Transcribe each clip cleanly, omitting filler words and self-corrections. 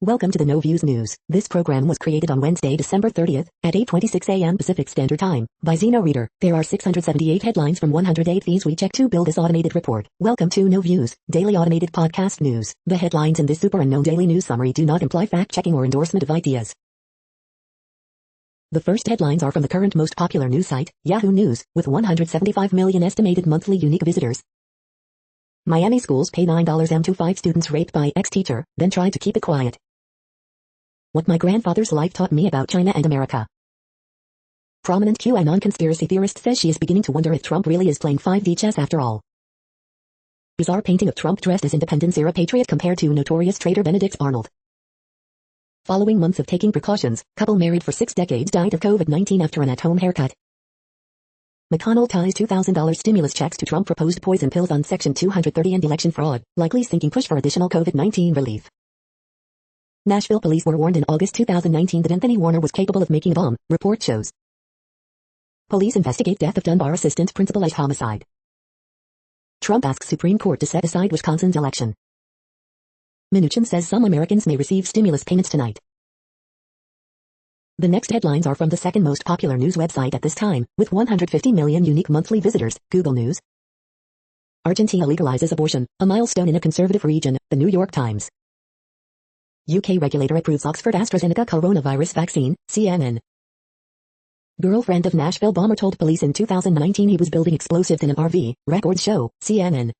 Welcome to the No Views News. This program was created on Wednesday, December 30th at 8:26 a.m. Pacific Standard Time by Zeno Reader. There are 678 headlines from 108 these we check to build this automated report. Welcome to No Views, daily automated podcast news. The headlines in this super unknown daily news summary do not imply fact-checking or endorsement of ideas. The first headlines are from the current most popular news site, Yahoo News, with 175 million estimated monthly unique visitors. Miami schools pay $9 to 5 students raped by ex-teacher, then tried to keep it quiet. What my grandfather's life taught me about China and America. Prominent QAnon conspiracy theorist says she is beginning to wonder if Trump really is playing 5D chess after all. Bizarre painting of Trump dressed as independence-era patriot compared to notorious traitor Benedict Arnold. Following months of taking precautions, couple married for 6 decades died of COVID-19 after an at-home haircut. McConnell ties $2,000 stimulus checks to Trump proposed poison pills on Section 230 and election fraud, likely sinking push for additional COVID-19 relief. Nashville police were warned in August 2019 that Anthony Warner was capable of making a bomb, report shows. Police investigate death of Dunbar assistant principal as homicide. Trump asks Supreme Court to set aside Wisconsin's election. Mnuchin says some Americans may receive stimulus payments tonight. The next headlines are from the second most popular news website at this time, with 150 million unique monthly visitors, Google News. Argentina legalizes abortion, a milestone in a conservative region, The New York Times. UK regulator approves Oxford AstraZeneca coronavirus vaccine, CNN. Girlfriend of Nashville bomber told police in 2019 he was building explosives in an RV, records show, CNN.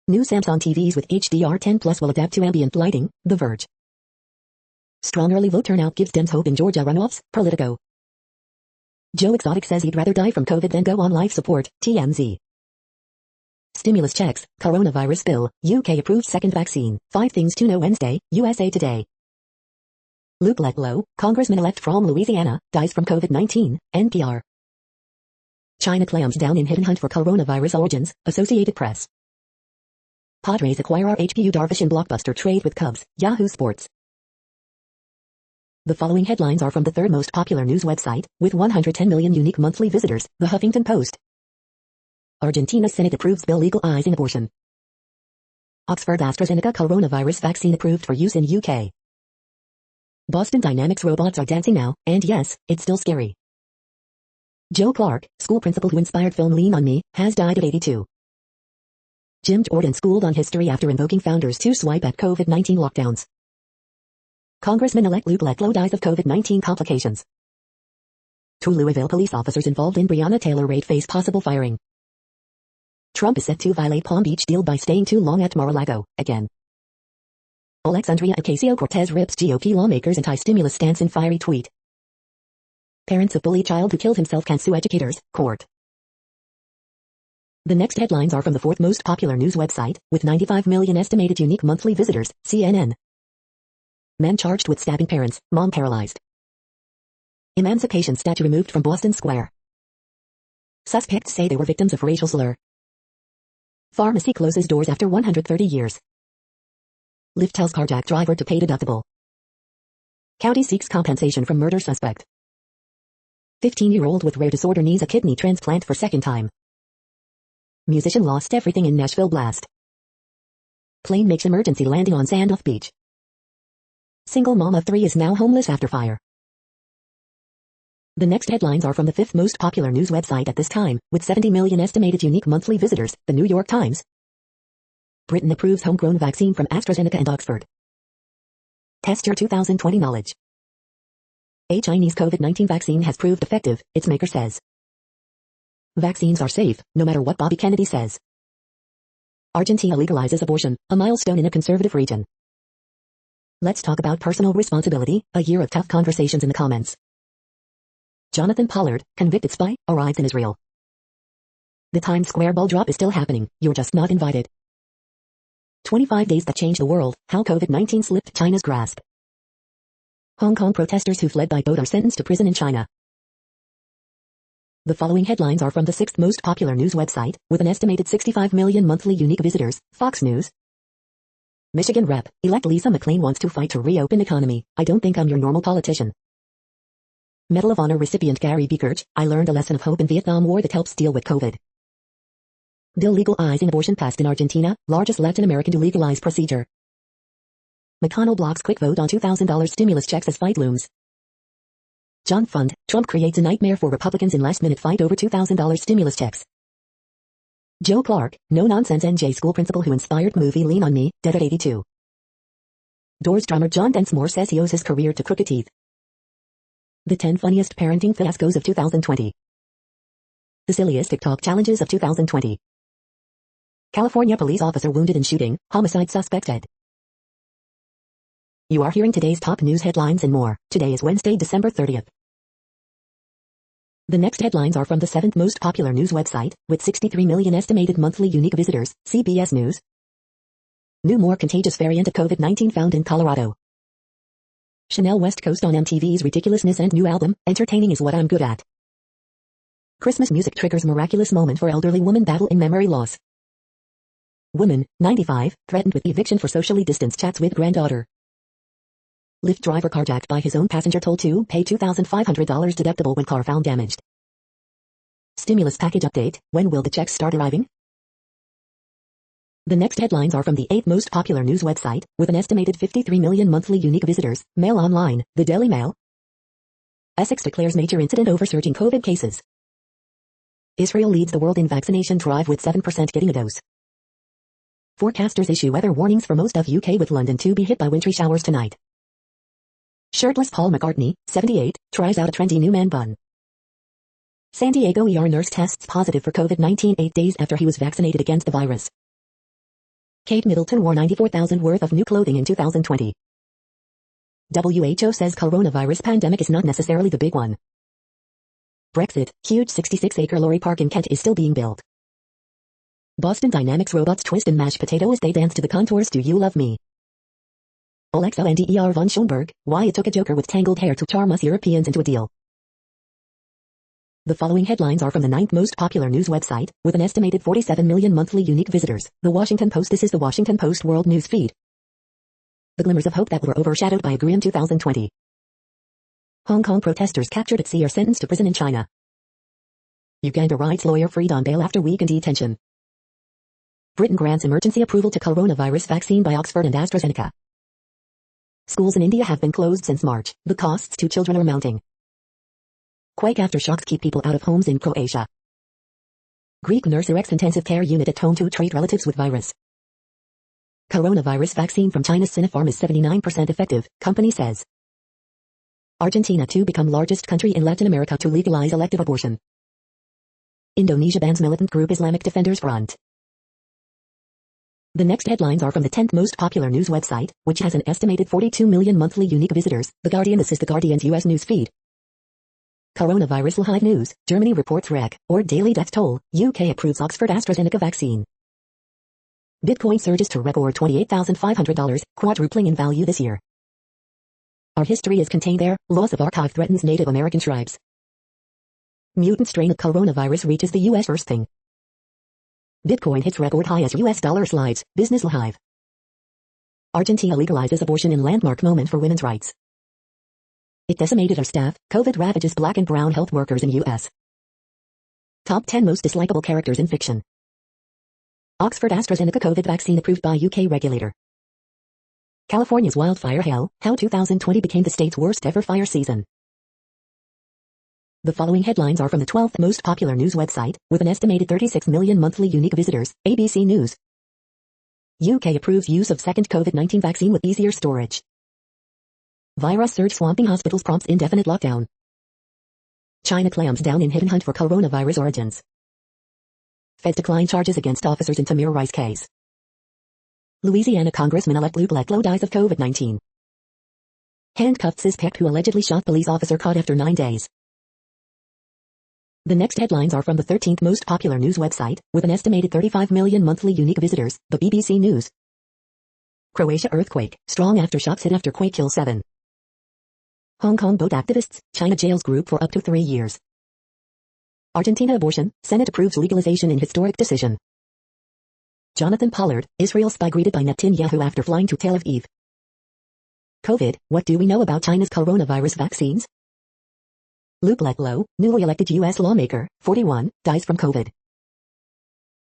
New Samsung TVs with HDR10 Plus will adapt to ambient lighting, The Verge. Strong early vote turnout gives Dems hope in Georgia runoffs, Politico. Joe Exotic says he'd rather die from COVID than go on life support, TMZ. Stimulus checks, coronavirus bill, UK approves second vaccine, 5 things to know Wednesday, USA Today. Luke Letlow, congressman-elect from Louisiana, dies from COVID-19, NPR. China clams down in hidden hunt for coronavirus origins, Associated Press. Padres acquire RHPU Darvish in blockbuster trade with Cubs, Yahoo Sports. The following headlines are from the third most popular news website, with 110 million unique monthly visitors, The Huffington Post. Argentina's Senate approves bill legalizing abortion. Oxford AstraZeneca coronavirus vaccine approved for use in UK. Boston Dynamics robots are dancing now, and yes, it's still scary. Joe Clark, school principal who inspired film Lean on Me, has died at 82. Jim Jordan schooled on history after invoking founders to swipe at COVID-19 lockdowns. Congressman-elect Luke Letlow dies of COVID-19 complications. 2 Louisville police officers involved in Breonna Taylor raid face possible firing. Trump is set to violate Palm Beach deal by staying too long at Mar-a-Lago, again. Alexandria Ocasio-Cortez rips GOP lawmakers' anti-stimulus stance in fiery tweet. Parents of bullied child who killed himself can sue educators, court. The next headlines are from the fourth most popular news website, with 95 million estimated unique monthly visitors, CNN. Man charged with stabbing parents, mom paralyzed. Emancipation statue removed from Boston Square. Suspects say they were victims of racial slur. Pharmacy closes doors after 130 years. Lyft tells carjacked driver to pay deductible. County seeks compensation from murder suspect. 15-year-old with rare disorder needs a kidney transplant for second time. Musician lost everything in Nashville blast. Plane makes emergency landing on Sandhoff Beach. Single mom of 3 is now homeless after fire. The next headlines are from the fifth most popular news website at this time, with 70 million estimated unique monthly visitors, The New York Times. Britain approves homegrown vaccine from AstraZeneca and Oxford. Test your 2020 knowledge. A Chinese COVID-19 vaccine has proved effective, its maker says. Vaccines are safe, no matter what Bobby Kennedy says. Argentina legalizes abortion, a milestone in a conservative region. Let's talk about personal responsibility, a year of tough conversations in the comments. Jonathan Pollard, convicted spy, arrives in Israel. The Times Square ball drop is still happening, you're just not invited. 25 days that changed the world, how COVID-19 slipped China's grasp. Hong Kong protesters who fled by boat are sentenced to prison in China. The following headlines are from the sixth most popular news website, with an estimated 65 million monthly unique visitors, Fox News. Michigan Rep. Elect Lisa McClain wants to fight to reopen economy. I don't think I'm your normal politician. Medal of Honor recipient Gary Beekirch, I learned a lesson of hope in Vietnam War that helps deal with COVID. Bill legalizing abortion passed in Argentina, largest Latin American to legalize procedure. McConnell blocks quick vote on $2,000 stimulus checks as fight looms. John Fund, Trump creates a nightmare for Republicans in last-minute fight over $2,000 stimulus checks. Joe Clark, no-nonsense NJ school principal who inspired movie Lean on Me, dead at 82. Doors drummer John Densmore says he owes his career to crooked teeth. The 10 funniest parenting fiascos of 2020. The silliest TikTok challenges of 2020. California police officer wounded in shooting, homicide suspect dead. You are hearing today's top news headlines and more. Today is Wednesday, December 30th. The next headlines are from the 7th most popular news website, with 63 million estimated monthly unique visitors, CBS News. New more contagious variant of COVID-19 found in Colorado. Chanel West Coast on MTV's Ridiculousness and new album, Entertaining is What I'm Good At. Christmas music triggers miraculous moment for elderly woman battling memory loss. Woman, 95, threatened with eviction for socially distanced chats with granddaughter. Lyft driver carjacked by his own passenger told to pay $2,500 deductible when car found damaged. Stimulus package update, when will the checks start arriving? The next headlines are from the 8th most popular news website, with an estimated 53 million monthly unique visitors, Mail Online, the Daily Mail. Essex declares major incident over surging COVID cases. Israel leads the world in vaccination drive with 7% getting a dose. Forecasters issue weather warnings for most of UK with London to be hit by wintry showers tonight. Shirtless Paul McCartney, 78, tries out a trendy new man bun. San Diego ER nurse tests positive for COVID-19 8 days after he was vaccinated against the virus. Kate Middleton wore $94,000 worth of new clothing in 2020. WHO says coronavirus pandemic is not necessarily the big one. Brexit, huge 66-acre lorry park in Kent is still being built. Boston Dynamics robots twist and mash potato as they dance to the contours Do You Love Me? Alexander von Schoenberg, why it took a Joker with tangled hair to charm us Europeans into a deal. The following headlines are from the 9th most popular news website, with an estimated 47 million monthly unique visitors, The Washington Post. This is the Washington Post World News Feed. The glimmers of hope that were overshadowed by a grim 2020. Hong Kong protesters captured at sea are sentenced to prison in China. Uganda rights lawyer freed on bail after week in detention. Britain grants emergency approval to coronavirus vaccine by Oxford and AstraZeneca. Schools in India have been closed since March. The costs to children are mounting. Quake aftershocks keep people out of homes in Croatia. Greek nurse erects intensive care unit at home to treat relatives with virus. Coronavirus vaccine from China's Sinopharm is 79% effective, company says. Argentina to become largest country in Latin America to legalize elective abortion. Indonesia bans militant group Islamic Defenders Front. The next headlines are from the 10th most popular news website, which has an estimated 42 million monthly unique visitors, The Guardian. This is The Guardian's US news feed. Coronavirus live news, Germany reports wreck, or daily death toll, UK approves Oxford AstraZeneca vaccine. Bitcoin surges to record $28,500, quadrupling in value this year. Our history is contained there, loss of archive threatens Native American tribes. Mutant strain of coronavirus reaches the US first thing. Bitcoin hits record high as US dollar slides, business live. Argentina legalizes abortion in landmark moment for women's rights. It decimated our staff, COVID ravages black and brown health workers in US. Top 10 most dislikable characters in fiction. Oxford AstraZeneca COVID vaccine approved by UK regulator. California's wildfire hell, how 2020 became the state's worst ever fire season. The following headlines are from the 12th most popular news website, with an estimated 36 million monthly unique visitors, ABC News. UK approves use of second COVID-19 vaccine with easier storage. Virus surge swamping hospitals prompts indefinite lockdown. China clamps down in hidden hunt for coronavirus origins. Feds decline charges against officers in Tamir Rice case. Louisiana Congressman-elect Luke Letlow dies of COVID-19. Handcuffed suspect who allegedly shot police officer caught after 9 days. The next headlines are from the 13th most popular news website, with an estimated 35 million monthly unique visitors, the BBC News. Croatia earthquake, strong aftershocks hit after quake kill 7. Hong Kong boat activists, China jails group for up to 3 years. Argentina abortion, Senate approves legalization in historic decision. Jonathan Pollard, Israel spy greeted by Netanyahu after flying to Tel Aviv. COVID, what do we know about China's coronavirus vaccines? Luke Letlow, newly elected U.S. lawmaker, 41, dies from COVID.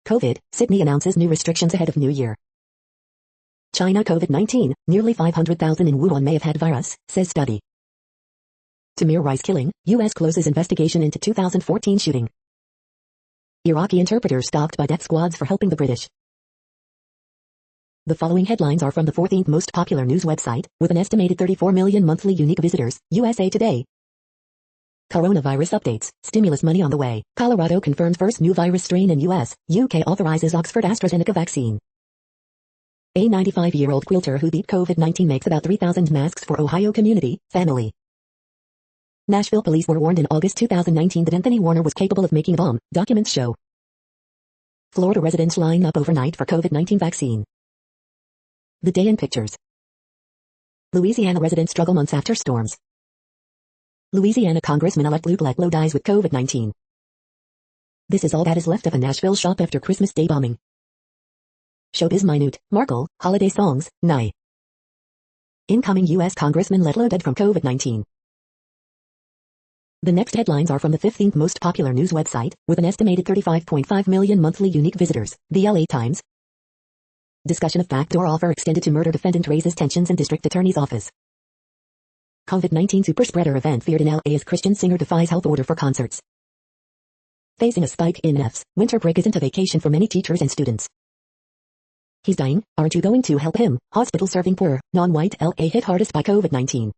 COVID, Sydney announces new restrictions ahead of New Year. China COVID-19, nearly 500,000 in Wuhan may have had virus, says study. Tamir Rice killing, U.S. closes investigation into 2014 shooting. Iraqi interpreter stopped by death squads for helping the British. The following headlines are from the 14th most popular news website, with an estimated 34 million monthly unique visitors, USA Today. Coronavirus updates, stimulus money on the way. Colorado confirms first new virus strain in U.S., UK authorizes Oxford AstraZeneca vaccine. A 95-year-old quilter who beat COVID-19 makes about 3,000 masks for Ohio community, family. Nashville police were warned in August 2019 that Anthony Warner was capable of making a bomb, documents show. Florida residents line up overnight for COVID-19 vaccine. The day in pictures. Louisiana residents struggle months after storms. Louisiana Congressman-elect Luke Letlow dies with COVID-19. This is all that is left of a Nashville shop after Christmas Day bombing. Showbiz minute, Markle, holiday songs, Nye. Incoming U.S. Congressman Letlow dead from COVID-19. The next headlines are from the 15th most popular news website, with an estimated 35.5 million monthly unique visitors, the LA Times. Discussion of backdoor offer extended to murder defendant raises tensions in district attorney's office. COVID-19 superspreader event feared in LA as Christian singer defies health order for concerts. Facing a spike in Fs, winter break isn't a vacation for many teachers and students. He's dying, aren't you going to help him? Hospital serving poor, non-white LA hit hardest by COVID-19.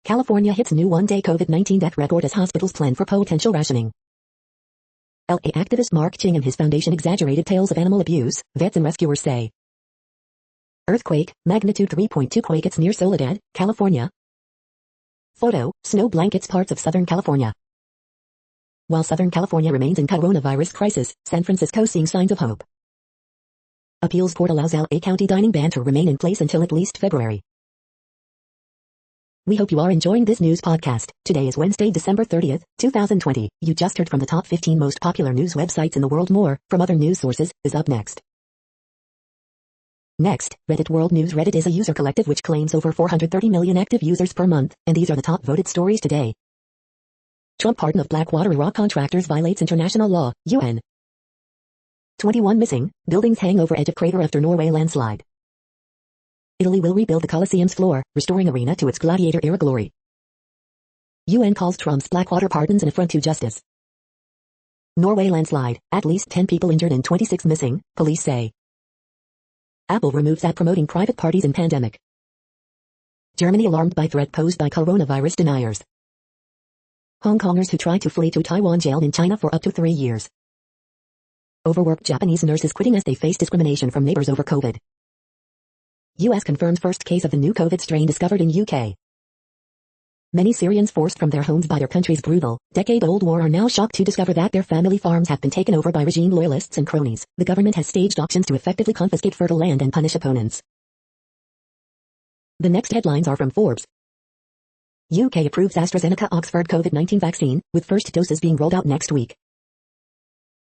California hits new one-day COVID-19 death record as hospitals plan for potential rationing. LA activist Mark Ching and his foundation exaggerated tales of animal abuse, vets and rescuers say. Earthquake, magnitude 3.2 quake hits near Soledad, California. Photo, snow blankets parts of Southern California. While Southern California remains in coronavirus crisis, San Francisco seeing signs of hope. Appeals court allows LA County dining ban to remain in place until at least February. We hope you are enjoying this news podcast. Today is Wednesday, December 30th, 2020. You just heard from the top 15 most popular news websites in the world. More from other news sources is up next. Next, Reddit World News. Reddit is a user collective which claims over 430 million active users per month, and these are the top voted stories today. Trump pardon of Blackwater Iraq contractors violates international law, UN. 21 missing, buildings hang over edge of crater after Norway landslide. Italy will rebuild the Colosseum's floor, restoring arena to its gladiator-era glory. UN calls Trump's Blackwater pardons an affront to justice. Norway landslide, at least 10 people injured and 26 missing, police say. Apple removes app promoting private parties in pandemic. Germany alarmed by threat posed by coronavirus deniers. Hong Kongers who try to flee to Taiwan jailed in China for up to 3 years. Overworked Japanese nurses quitting as they face discrimination from neighbors over COVID. U.S. confirms first case of the new COVID strain discovered in UK. Many Syrians forced from their homes by their country's brutal, decade-old war are now shocked to discover that their family farms have been taken over by regime loyalists and cronies. The government has staged auctions to effectively confiscate fertile land and punish opponents. The next headlines are from Forbes. UK approves AstraZeneca Oxford COVID-19 vaccine, with first doses being rolled out next week.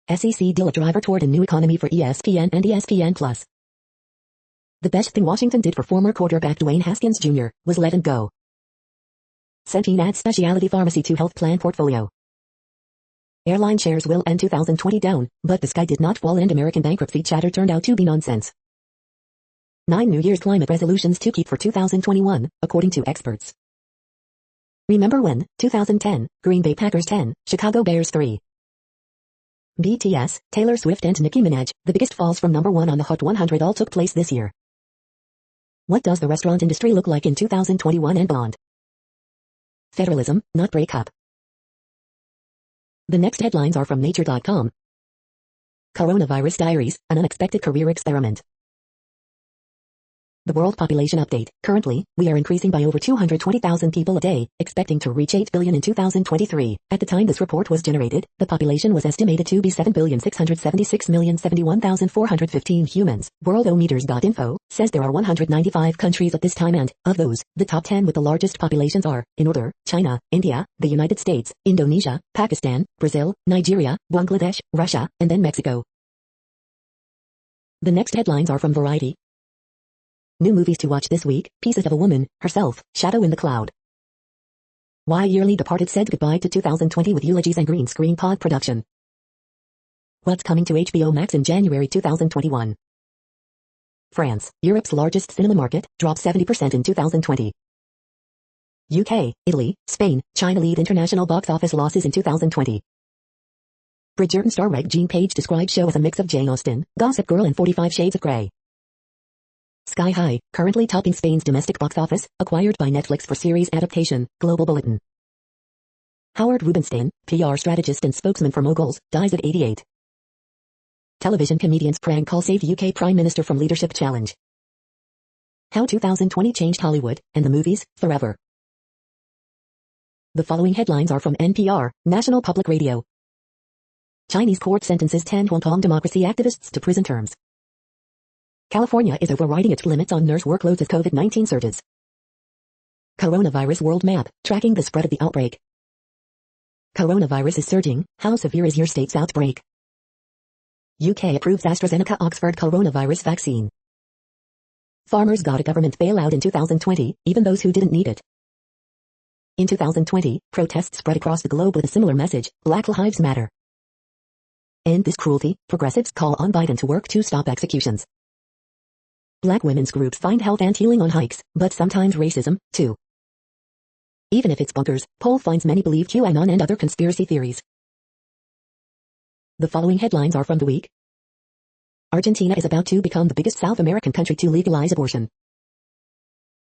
SEC deal a driver toward a new economy for ESPN and ESPN+. The best thing Washington did for former quarterback Dwayne Haskins Jr. was let him go. Centene adds specialty pharmacy to health plan portfolio. Airline shares will end 2020 down, but the sky did not fall and American bankruptcy chatter turned out to be nonsense. 9 New Year's climate resolutions to keep for 2021, according to experts. Remember when, 2010, Green Bay Packers 10, Chicago Bears 3. BTS, Taylor Swift and Nicki Minaj, the biggest falls from number 1 on the Hot 100 all took place this year. What does the restaurant industry look like in 2021 and beyond? Federalism, not breakup. The next headlines are from Nature.com. Coronavirus Diaries, an unexpected career experiment. The world population update. Currently, we are increasing by over 220,000 people a day, expecting to reach 8 billion in 2023. At the time this report was generated, the population was estimated to be 7,676,071,415 humans. Worldometers.info says there are 195 countries at this time and, of those, the top 10 with the largest populations are, in order, China, India, the United States, Indonesia, Pakistan, Brazil, Nigeria, Bangladesh, Russia, and then Mexico. The next headlines are from Variety. New movies to watch this week, Pieces of a Woman, Herself, Shadow in the Cloud. Why Yearly Departed said goodbye to 2020 with eulogies and green screen pod production. What's coming to HBO Max in January 2021? France, Europe's largest cinema market, dropped 70% in 2020. UK, Italy, Spain, China lead international box office losses in 2020. Bridgerton star Regina Page described show as a mix of Jane Austen, Gossip Girl and 45 Shades of Grey. Sky High, currently topping Spain's domestic box office, acquired by Netflix for series adaptation, Global Bulletin. Howard Rubenstein, PR strategist and spokesman for Moguls, dies at 88. Television comedian's prank call saved UK Prime Minister from leadership challenge. How 2020 changed Hollywood, and the movies, forever. The following headlines are from NPR, National Public Radio. Chinese court sentences 10 Hong Kong democracy activists to prison terms. California is overriding its limits on nurse workloads as COVID-19 surges. Coronavirus world map, tracking the spread of the outbreak. Coronavirus is surging, how severe is your state's outbreak? UK approves AstraZeneca Oxford coronavirus vaccine. Farmers got a government bailout in 2020, even those who didn't need it. In 2020, protests spread across the globe with a similar message, Black Lives Matter. End this cruelty, progressives call on Biden to work to stop executions. Black women's groups find health and healing on hikes, but sometimes racism, too. Even if it's bunkers, poll finds many believe QAnon and other conspiracy theories. The following headlines are from the week. Argentina is about to become the biggest South American country to legalize abortion.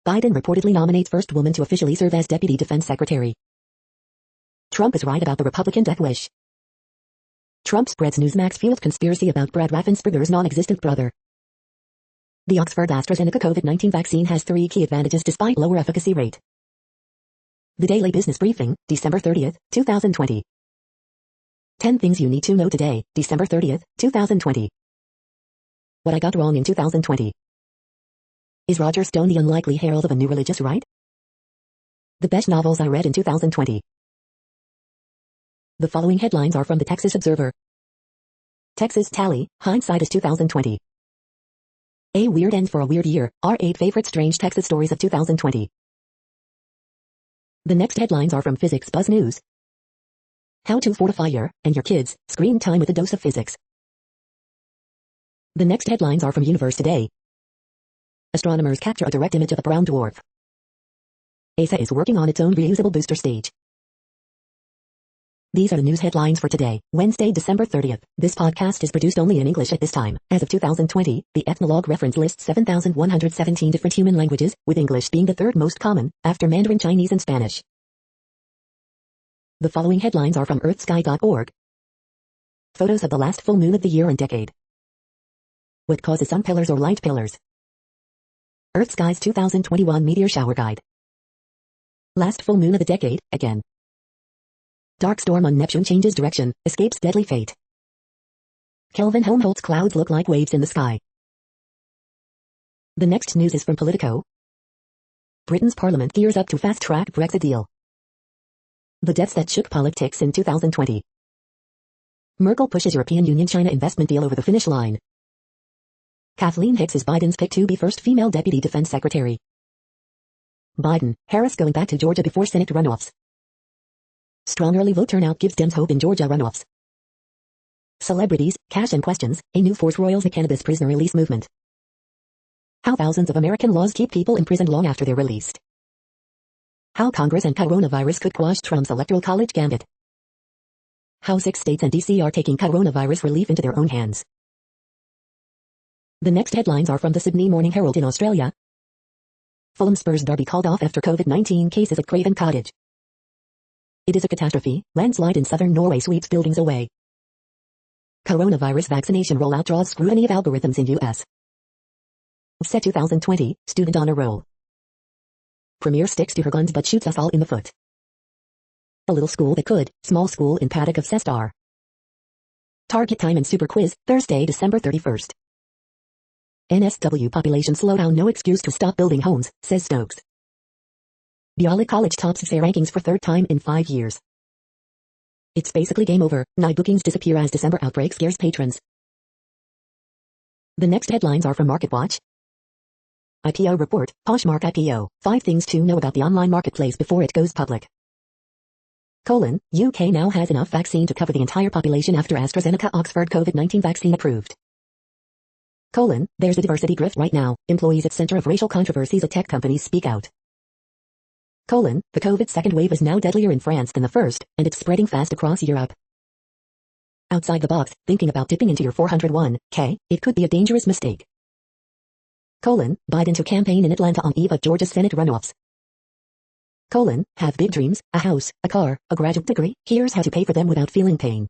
Biden reportedly nominates first woman to officially serve as Deputy Defense Secretary. Trump is right about the Republican death wish. Trump spreads Newsmax-fueled conspiracy about Brad Raffensperger's non-existent brother. The Oxford AstraZeneca COVID-19 vaccine has 3 key advantages despite lower efficacy rate. The Daily Business Briefing, December 30, 2020. 10 things you need to know today, December 30, 2020. What I got wrong in 2020. Is Roger Stone the unlikely herald of a new religious right? The best novels I read in 2020. The following headlines are from the Texas Observer. Texas tally, hindsight is 2020. A weird end for a weird year, our 8 favorite strange Texas stories of 2020. The next headlines are from Physics Buzz News. How to fortify your, and your kids, screen time with a dose of physics. The next headlines are from Universe Today. Astronomers capture a direct image of a brown dwarf. ESA is working on its own reusable booster stage. These are the news headlines for today, Wednesday, December 30th. This podcast is produced only in English at this time. As of 2020, the Ethnologue reference lists 7,117 different human languages, with English being the third most common, after Mandarin Chinese and Spanish. The following headlines are from earthsky.org. Photos of the last full moon of the year and decade. What causes sun pillars or light pillars? Earthsky's 2021 Meteor Shower Guide. Last full moon of the decade, again. Dark storm on Neptune changes direction, escapes deadly fate. Kelvin Helmholtz clouds look like waves in the sky. The next news is from Politico. Britain's parliament gears up to fast-track Brexit deal. The deaths that shook politics in 2020. Merkel pushes European Union-China investment deal over the finish line. Kathleen Hicks is Biden's pick to be first female Deputy Defense Secretary. Biden, Harris going back to Georgia before Senate runoffs. Strong early vote turnout gives Dems hope in Georgia runoffs. Celebrities, cash and questions, a new force roils the cannabis prisoner release movement. How thousands of American laws keep people imprisoned long after they're released. How Congress and coronavirus could quash Trump's electoral college gambit. How 6 states and D.C. are taking coronavirus relief into their own hands. The next headlines are from the Sydney Morning Herald in Australia. Fulham Spurs derby called off after COVID-19 cases at Craven Cottage. It is a catastrophe, landslide in southern Norway sweeps buildings away. Coronavirus vaccination rollout draws scrutiny of algorithms in U.S. Set 2020, student honor roll. Premier sticks to her guns but shoots us all in the foot. A little school that could, small school in paddock of Cestar. Target time and super quiz, Thursday, December 31st. NSW population slowdown no excuse to stop building homes, says Stokes. Bialik College tops FAIR rankings for 3rd time in 5 years. It's basically game over, night bookings disappear as December outbreak scares patrons. The next headlines are from MarketWatch. IPO report, Poshmark IPO, 5 things to know about the online marketplace before it goes public. UK now has enough vaccine to cover the entire population after AstraZeneca Oxford COVID-19 vaccine approved. There's a diversity grift right now. Employees at center of racial controversies at tech companies speak out. The COVID second wave is now deadlier in France than the first, and it's spreading fast across Europe. Outside the box, thinking about dipping into your 401k, it could be a dangerous mistake. Biden to campaign in Atlanta on eve of Georgia's Senate runoffs. Have big dreams, a house, a car, a graduate degree, here's how to pay for them without feeling pain.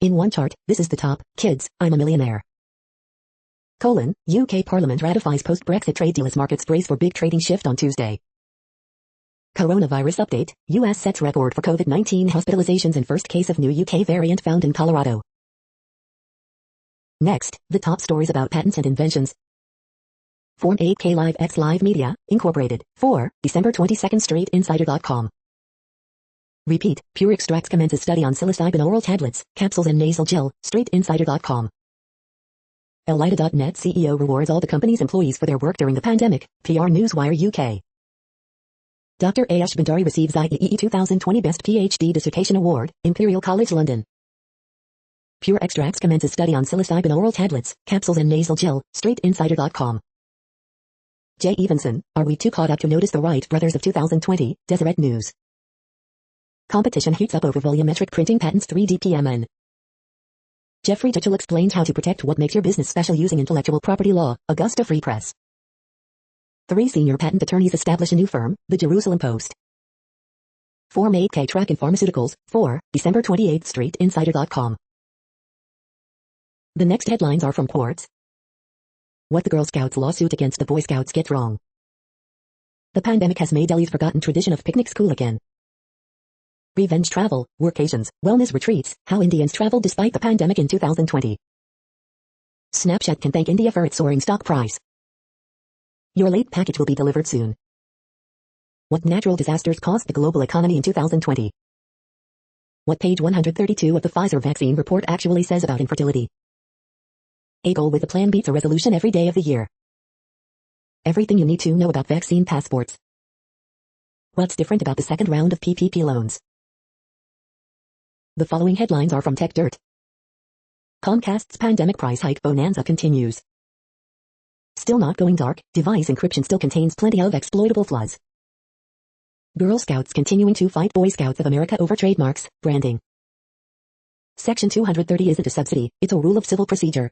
In one chart, this is the top, kids, I'm a millionaire. UK Parliament ratifies post-Brexit trade deal as markets brace for big trading shift on Tuesday. Coronavirus update, US sets record for COVID-19 hospitalizations and first case of new UK variant found in Colorado. Next, the top stories about patents and inventions. Form 8K Live X Live Media, Incorporated, 4, December 22nd StreetInsider.com. Repeat, Pure Extracts commences study on psilocybin oral tablets, capsules and nasal gel, StreetInsider.com. Elida.net CEO rewards all the company's employees for their work during the pandemic, PR Newswire UK. Dr. Ayush Bhandari receives IEEE 2020 Best PhD Dissertation Award, Imperial College London. Pure Extracts commences study on psilocybin oral tablets, capsules and nasal gel, StreetInsider.com. Jay Evenson, are we too caught up to notice the Wright brothers of 2020, Deseret News. Competition heats up over volumetric printing patents 3D-PMN. Jeffrey Tuchel explains how to protect what makes your business special using intellectual property law, Augusta Free Press. 3 senior patent attorneys establish a new firm, the Jerusalem Post. Form 8K track in pharmaceuticals, 4, December 28th StreetInsider.com. The next headlines are from Quartz. What the Girl Scouts lawsuit against the Boy Scouts get wrong. The pandemic has made Delhi's forgotten tradition of picnics cool again. Revenge travel, workations, wellness retreats, how Indians traveled despite the pandemic in 2020. Snapchat can thank India for its soaring stock price. Your late package will be delivered soon. What natural disasters caused the global economy in 2020? What page 132 of the Pfizer vaccine report actually says about infertility? A goal with a plan beats a resolution every day of the year. Everything you need to know about vaccine passports. What's different about the second round of PPP loans? The following headlines are from Tech Dirt. Comcast's pandemic price hike bonanza continues. Still not going dark, device encryption still contains plenty of exploitable flaws. Girl Scouts continuing to fight Boy Scouts of America over trademarks, branding. Section 230 isn't a subsidy, it's a rule of civil procedure.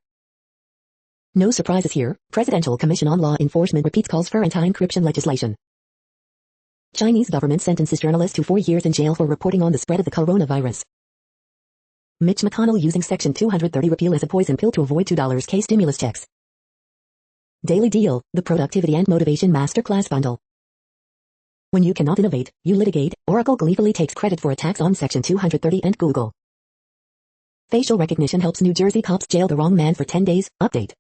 No surprises here, Presidential Commission on Law Enforcement repeats calls for anti-encryption legislation. Chinese government sentences journalist to 4 years in jail for reporting on the spread of the coronavirus. Mitch McConnell using Section 230 repeal as a poison pill to avoid $2K stimulus checks. Daily Deal, the Productivity and Motivation Masterclass Bundle. When you cannot innovate, you litigate. Oracle gleefully takes credit for attacks on Section 230 and Google. Facial recognition helps New Jersey cops jail the wrong man for 10 days. Update.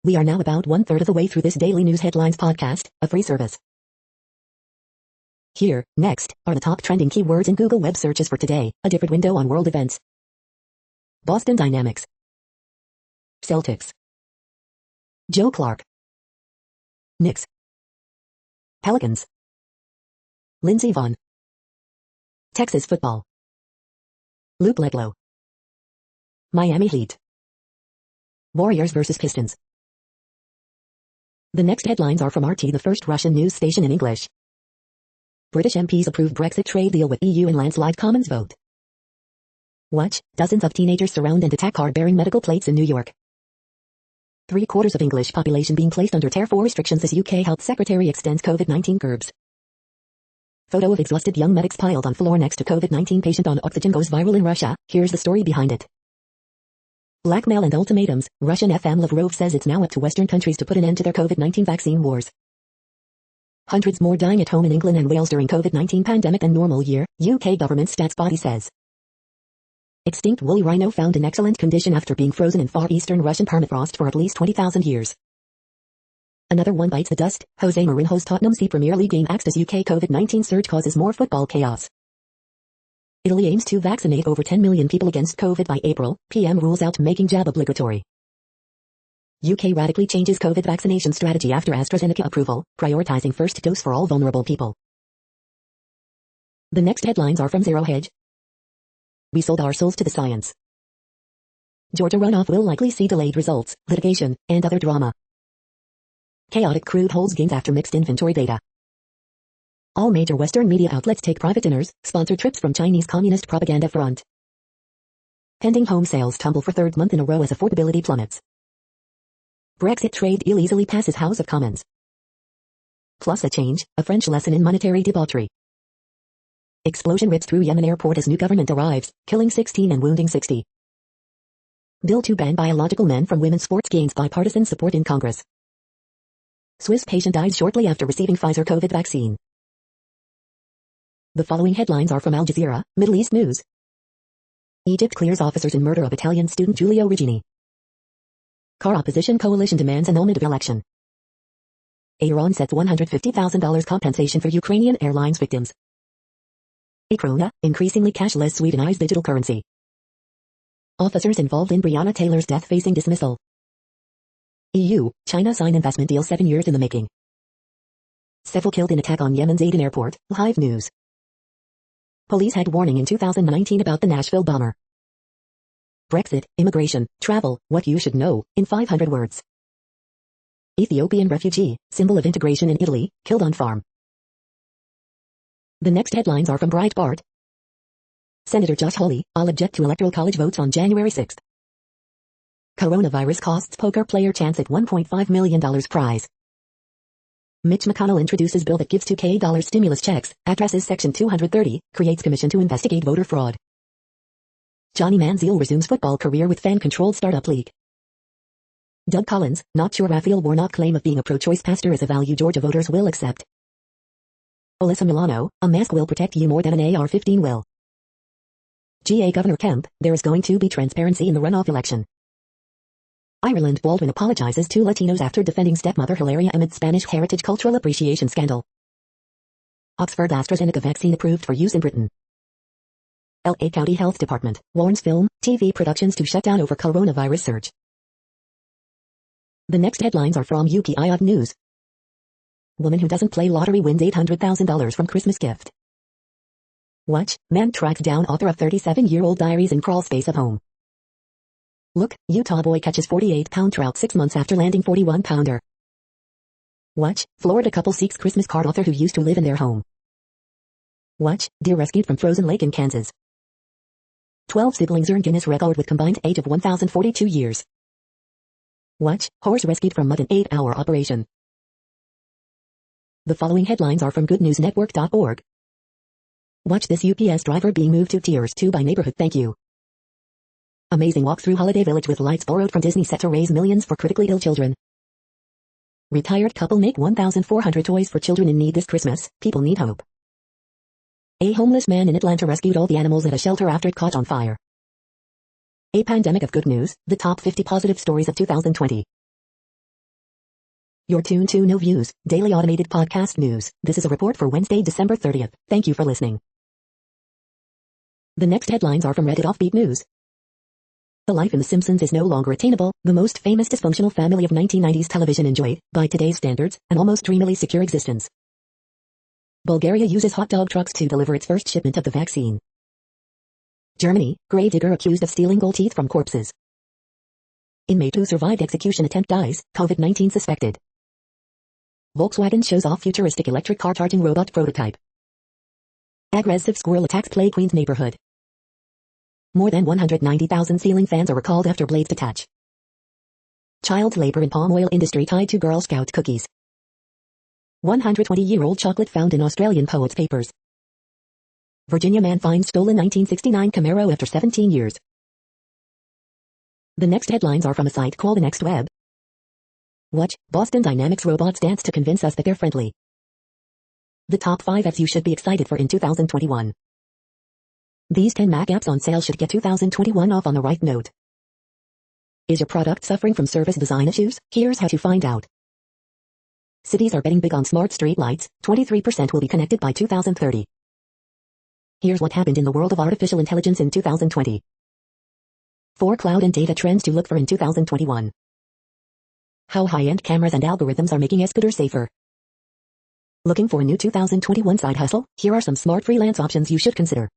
We are now about 1/3 of the way through this daily news headlines podcast, a free service. Here, next, are the top trending keywords in Google web searches for today, a different window on world events. Boston Dynamics. Celtics. Joe Clark. Knicks. Pelicans. Lindsey Vonn. Texas football. Luke Ledlow. Miami Heat. Warriors vs Pistons. The next headlines are from RT, the first Russian news station in English. British MPs approve Brexit trade deal with EU in landslide Commons vote. Watch, dozens of teenagers surround and attack car bearing medical plates in New York. 3/4 of English population being placed under Tier 4 restrictions as UK Health Secretary extends COVID-19 curbs. Photo of exhausted young medics piled on floor next to COVID-19 patient on oxygen goes viral in Russia. Here's the story behind it. Blackmail and ultimatums. Russian FM Lavrov says it's now up to Western countries to put an end to their COVID-19 vaccine wars. Hundreds more dying at home in England and Wales during COVID-19 pandemic than normal year, UK government stats body says. Extinct woolly rhino found in excellent condition after being frozen in far eastern Russian permafrost for at least 20,000 years. Another one bites the dust. Jose Mourinho's Tottenham C Premier League game axed as UK COVID-19 surge causes more football chaos. Italy aims to vaccinate over 10 million people against COVID by April. PM rules out making jab obligatory. UK radically changes COVID vaccination strategy after AstraZeneca approval, prioritizing first dose for all vulnerable people. The next headlines are from Zero Hedge. We sold our souls to the science. Georgia runoff will likely see delayed results, litigation, and other drama. Chaotic crude holds gains after mixed inventory data. All major Western media outlets take private dinners, sponsored trips from Chinese Communist propaganda front. Pending home sales tumble for third month in a row as affordability plummets. Brexit trade deal easily passes House of Commons. Plus a change, a French lesson in monetary debauchery. Explosion rips through Yemen airport as new government arrives, killing 16 and wounding 60. Bill to ban biological men from women's sports gains bipartisan support in Congress. Swiss patient dies shortly after receiving Pfizer COVID vaccine. The following headlines are from Al Jazeera, Middle East News. Egypt clears officers in murder of Italian student Giulio Regini. Car opposition coalition demands annulment of election. Iran sets $150,000 compensation for Ukrainian airlines victims. A krona, increasingly cashless Swedenized digital currency. Officers involved in Breonna Taylor's death facing dismissal. EU, China sign investment deal 7 years in the making. Several killed in attack on Yemen's Aden airport, live news. Police had warning in 2019 about the Nashville bomber. Brexit, immigration, travel, what you should know, in 500 words. Ethiopian refugee, symbol of integration in Italy, killed on farm. The next headlines are from Breitbart. Senator Josh Hawley, I'll object to Electoral College votes on January 6. Coronavirus costs poker player chance at $1.5 million prize. Mitch McConnell introduces bill that gives $2K stimulus checks, addresses Section 230, creates commission to investigate voter fraud. Johnny Manziel resumes football career with fan-controlled startup league. Doug Collins, not sure Raphael Warnock claim of being a pro-choice pastor is a value Georgia voters will accept. Alyssa Milano, a mask will protect you more than an AR-15 will. GA Governor Kemp, there is going to be transparency in the runoff election. Ireland Baldwin apologizes to Latinos after defending stepmother Hilaria amid Spanish heritage cultural appreciation scandal. Oxford AstraZeneca vaccine approved for use in Britain. LA County Health Department warns film, TV productions to shut down over coronavirus surge. The next headlines are from UPI News. Woman who doesn't play lottery wins $800,000 from Christmas gift. Watch, man tracks down author of 37-year-old diaries in crawl space of home. Look, Utah boy catches 48-pound trout 6 months after landing 41-pounder. Watch, Florida couple seeks Christmas card author who used to live in their home. Watch, deer rescued from frozen lake in Kansas. 12 siblings earn Guinness record with combined age of 1,042 years. Watch, horse rescued from mud in 8-hour operation. The following headlines are from goodnewsnetwork.org. Watch this UPS driver being moved to Tiers 2 by neighborhood thank you. Amazing walk through Holiday Village with lights borrowed from Disney set to raise millions for critically ill children. Retired couple make 1,400 toys for children in need this Christmas, people need hope. A homeless man in Atlanta rescued all the animals at a shelter after it caught on fire. A pandemic of good news, the top 50 positive stories of 2020. You're tuned to No Views, daily automated podcast news. This is a report for Wednesday, December 30th. Thank you for listening. The next headlines are from Reddit Offbeat News. The life in The Simpsons is no longer attainable, the most famous dysfunctional family of 1990s television enjoyed, by today's standards, an almost dreamily secure existence. Bulgaria uses hot dog trucks to deliver its first shipment of the vaccine. Germany, grave digger accused of stealing gold teeth from corpses. Inmate who survived execution attempt dies, COVID-19 suspected. Volkswagen shows off futuristic electric car charging robot prototype. Aggressive squirrel attacks Play Queen's neighborhood. More than 190,000 ceiling fans are recalled after blades detach. Child labor in palm oil industry tied to Girl Scout cookies. 120-year-old chocolate found in Australian poet's papers. Virginia man finds stolen 1969 Camaro after 17 years. The next headlines are from a site called The Next Web. Watch, Boston Dynamics robots dance to convince us that they're friendly. The top 5 apps you should be excited for in 2021. These 10 Mac apps on sale should get 2021 off on the right note. Is your product suffering from service design issues? Here's how to find out. Cities are betting big on smart street lights, 23% will be connected by 2030. Here's what happened in the world of artificial intelligence in 2020. 4 cloud and data trends to look for in 2021. How high-end cameras and algorithms are making scooters safer. Looking for a new 2021 side hustle? Here are some smart freelance options you should consider.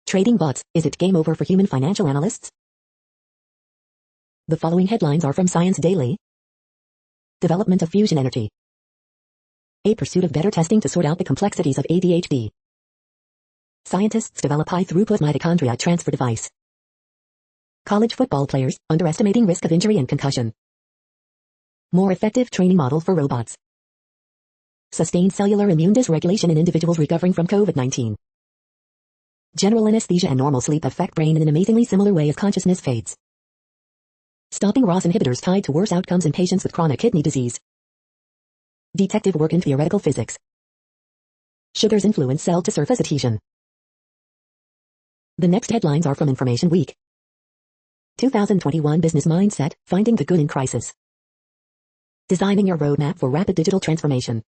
Trading bots, is it game over for human financial analysts? The following headlines are from Science Daily. Development of fusion energy. A pursuit of better testing to sort out the complexities of ADHD. Scientists develop high-throughput mitochondria transfer device. College football players, underestimating risk of injury and concussion. More effective training model for robots. Sustained cellular immune dysregulation in individuals recovering from COVID-19. General anesthesia and normal sleep affect brain in an amazingly similar way as consciousness fades. Stopping ROS inhibitors tied to worse outcomes in patients with chronic kidney disease. Detective work in theoretical physics. Sugars influence cell-to-surface adhesion. The next headlines are from Information Week. 2021 Business Mindset, Finding the Good in Crisis. Designing your roadmap for rapid digital transformation.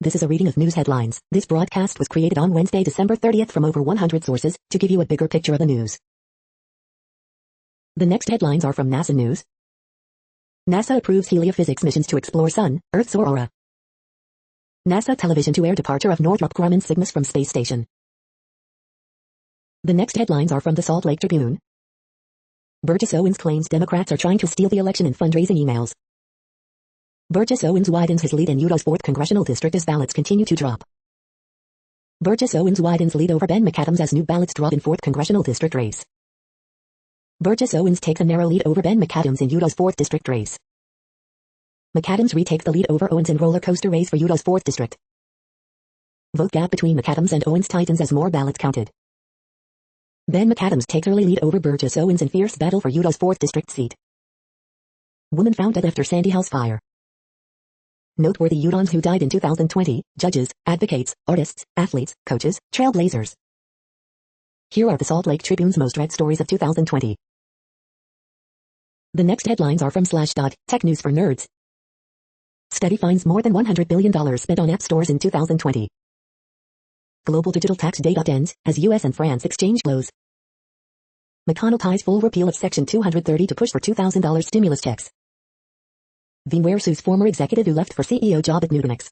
This is a reading of news headlines. This broadcast was created on Wednesday, December 30th from over 100 sources to give you a bigger picture of the news. The next headlines are from NASA News. NASA approves heliophysics missions to explore Sun, Earth's aurora. NASA television to air departure of Northrop Grumman Cygnus from space station. The next headlines are from the Salt Lake Tribune. Burgess Owens claims Democrats are trying to steal the election in fundraising emails. Burgess Owens widens his lead in Utah's 4th congressional district as ballots continue to drop. Burgess Owens widens lead over Ben McAdams as new ballots drop in 4th congressional district race. Burgess Owens takes a narrow lead over Ben McAdams in Utah's 4th district race. McAdams retakes the lead over Owens in roller coaster race for Utah's 4th district. Vote gap between McAdams and Owens tightens as more ballots counted. Ben McAdams takes early lead over Burgess Owens in fierce battle for Utah's 4th district seat. Woman found dead after Sandy House fire. Noteworthy Utahns who died in 2020, judges, advocates, artists, athletes, coaches, trailblazers. Here are the Salt Lake Tribune's most read stories of 2020. The next headlines are from Slashdot, Tech News for Nerds. Study finds more than $100 billion spent on app stores in 2020. Global digital tax data ends, as US and France exchange blows. McConnell ties full repeal of Section 230 to push for $2,000 stimulus checks. VMware sues former executive who left for CEO job at Nutanix.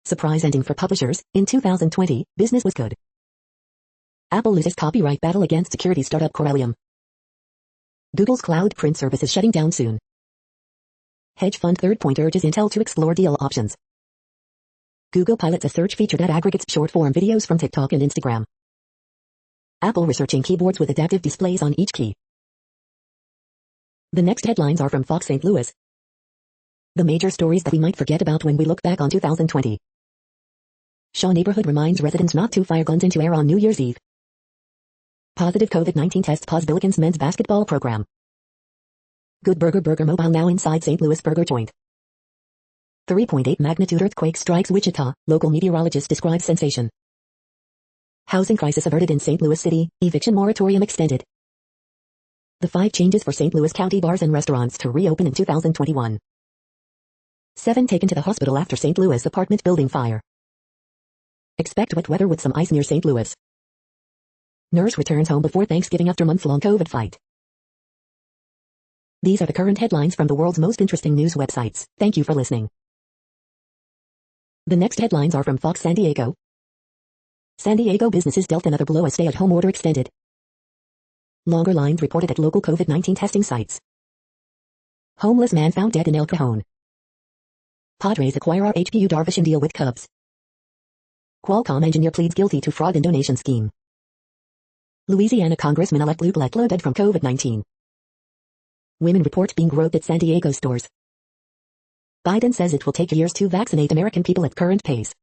Surprise ending for publishers, in 2020, business was good. Apple loses copyright battle against security startup Corellium. Google's cloud print service is shutting down soon. Hedge fund Third Point urges Intel to explore deal options. Google pilots a search feature that aggregates short-form videos from TikTok and Instagram. Apple researching keyboards with adaptive displays on each key. The next headlines are from Fox St. Louis. The major stories that we might forget about when we look back on 2020. Shaw neighborhood reminds residents not to fire guns into air on New Year's Eve. Positive COVID-19 tests pause Billikens men's basketball program. Good Burger mobile now inside St. Louis burger joint. 3.8 magnitude earthquake strikes Wichita, local meteorologist describes sensation. Housing crisis averted in St. Louis City, eviction moratorium extended. The 5 changes for St. Louis County bars and restaurants to reopen in 2021. 7 taken to the hospital after St. Louis apartment building fire. Expect wet weather with some ice near St. Louis. Nurse returns home before Thanksgiving after month-long COVID fight. These are the current headlines from the world's most interesting news websites. Thank you for listening. The next headlines are from Fox San Diego. San Diego businesses dealt another blow as stay-at-home order extended. Longer lines reported at local COVID-19 testing sites. Homeless man found dead in El Cajon. Padres acquire RHPU Darvish in deal with Cubs. Qualcomm engineer pleads guilty to fraud and donation scheme. Louisiana Congressman-elect Luke Letlow dead from COVID-19. Women report being groped at San Diego stores. Biden says it will take years to vaccinate American people at current pace.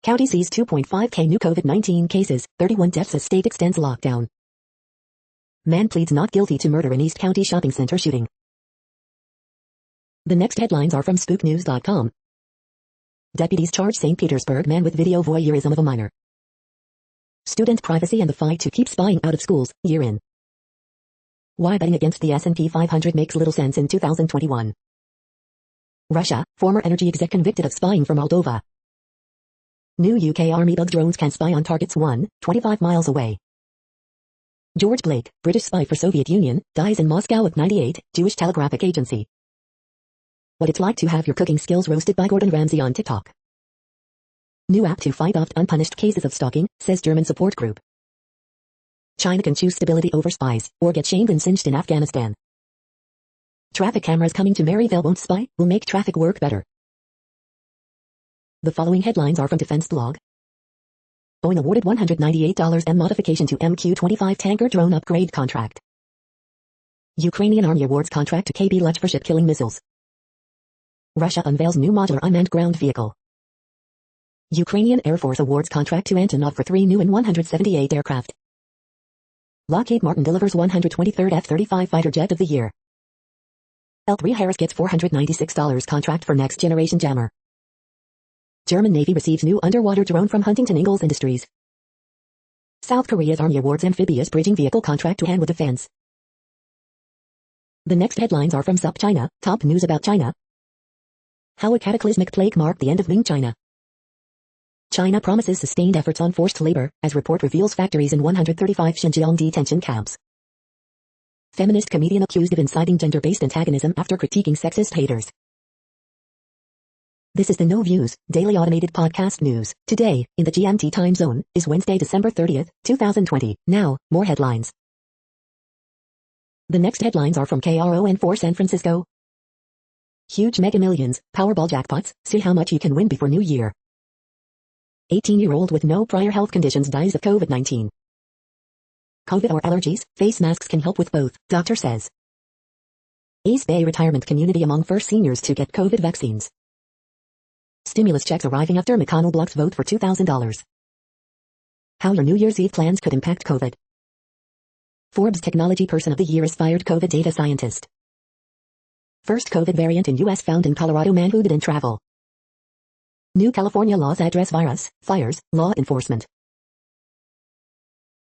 County sees 2.5K new COVID-19 cases, 31 deaths as state extends lockdown. Man pleads not guilty to murder in East County shopping center shooting. The next headlines are from SpookNews.com. Deputies charge St. Petersburg man with video voyeurism of a minor. Student privacy and the fight to keep spying out of schools, year in. Why betting against the S&P 500 makes little sense in 2021. Russia, former energy exec convicted of spying for Moldova. New UK Army bug drones can spy on targets 25 miles away. George Blake, British spy for Soviet Union, dies in Moscow at 98, Jewish Telegraphic Agency. What it's like to have your cooking skills roasted by Gordon Ramsay on TikTok. New app to fight off unpunished cases of stalking, says German support group. China can choose stability over spies, or get shamed and cinched in Afghanistan. Traffic cameras coming to Maryville won't spy, will make traffic work better. The following headlines are from Defense Blog. Boeing awarded $198 M modification to MQ-25 tanker drone upgrade contract. Ukrainian Army awards contract to KB Luch for ship-killing missiles. Russia unveils new modular unmanned ground vehicle. Ukrainian Air Force awards contract to Antonov for 3 new and 178 aircraft. Lockheed Martin delivers 123rd F-35 fighter jet of the year. L3Harris gets $496 contract for next-generation jammer. German Navy receives new underwater drone from Huntington Ingalls Industries. South Korea's Army awards amphibious bridging vehicle contract to Hanwha Defense. The next headlines are from SupChina, top news about China. How a cataclysmic plague marked the end of Ming China. China promises sustained efforts on forced labor, as report reveals factories in 135 Xinjiang detention camps. Feminist comedian accused of inciting gender-based antagonism after critiquing sexist haters. This is the No Views, daily automated podcast news. Today, in the GMT time zone, is Wednesday, December 30th, 2020. Now, more headlines. The next headlines are from KRON4 San Francisco. Huge Mega Millions, Powerball jackpots, see how much you can win before New Year. 18-year-old with no prior health conditions dies of COVID-19. COVID or allergies, face masks can help with both, doctor says. East Bay retirement community among first seniors to get COVID vaccines. Stimulus checks arriving after McConnell blocks vote for $2,000. How your New Year's Eve plans could impact COVID. Forbes Technology Person of the Year is fired COVID data scientist. First COVID variant in U.S. found in Colorado man who didn't travel. New California laws address virus, fires, law enforcement.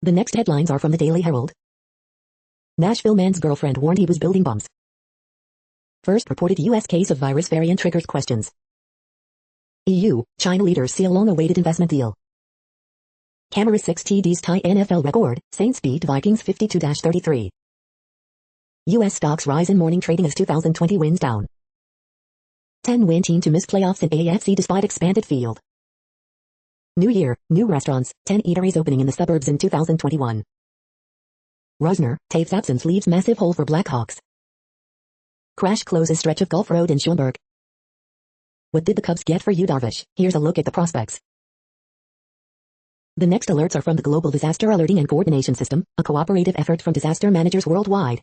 The next headlines are from the Daily Herald. Nashville man's girlfriend warned he was building bombs. First reported U.S. case of virus variant triggers questions. EU, China leaders see a long-awaited investment deal. Camera 6 TDs tie NFL record, Saints beat Vikings 52-33. U.S. stocks rise in morning trading as 2020 wins down. 10-win team to miss playoffs in AFC despite expanded field. New year, new restaurants, 10 eateries opening in the suburbs in 2021. Rosner, Taves absence leaves massive hole for Blackhawks. Crash closes stretch of Gulf Road in Schaumburg. What did the Cubs get for Yu Darvish? Here's a look at the prospects. The next alerts are from the Global Disaster Alerting and Coordination System, a cooperative effort from disaster managers worldwide.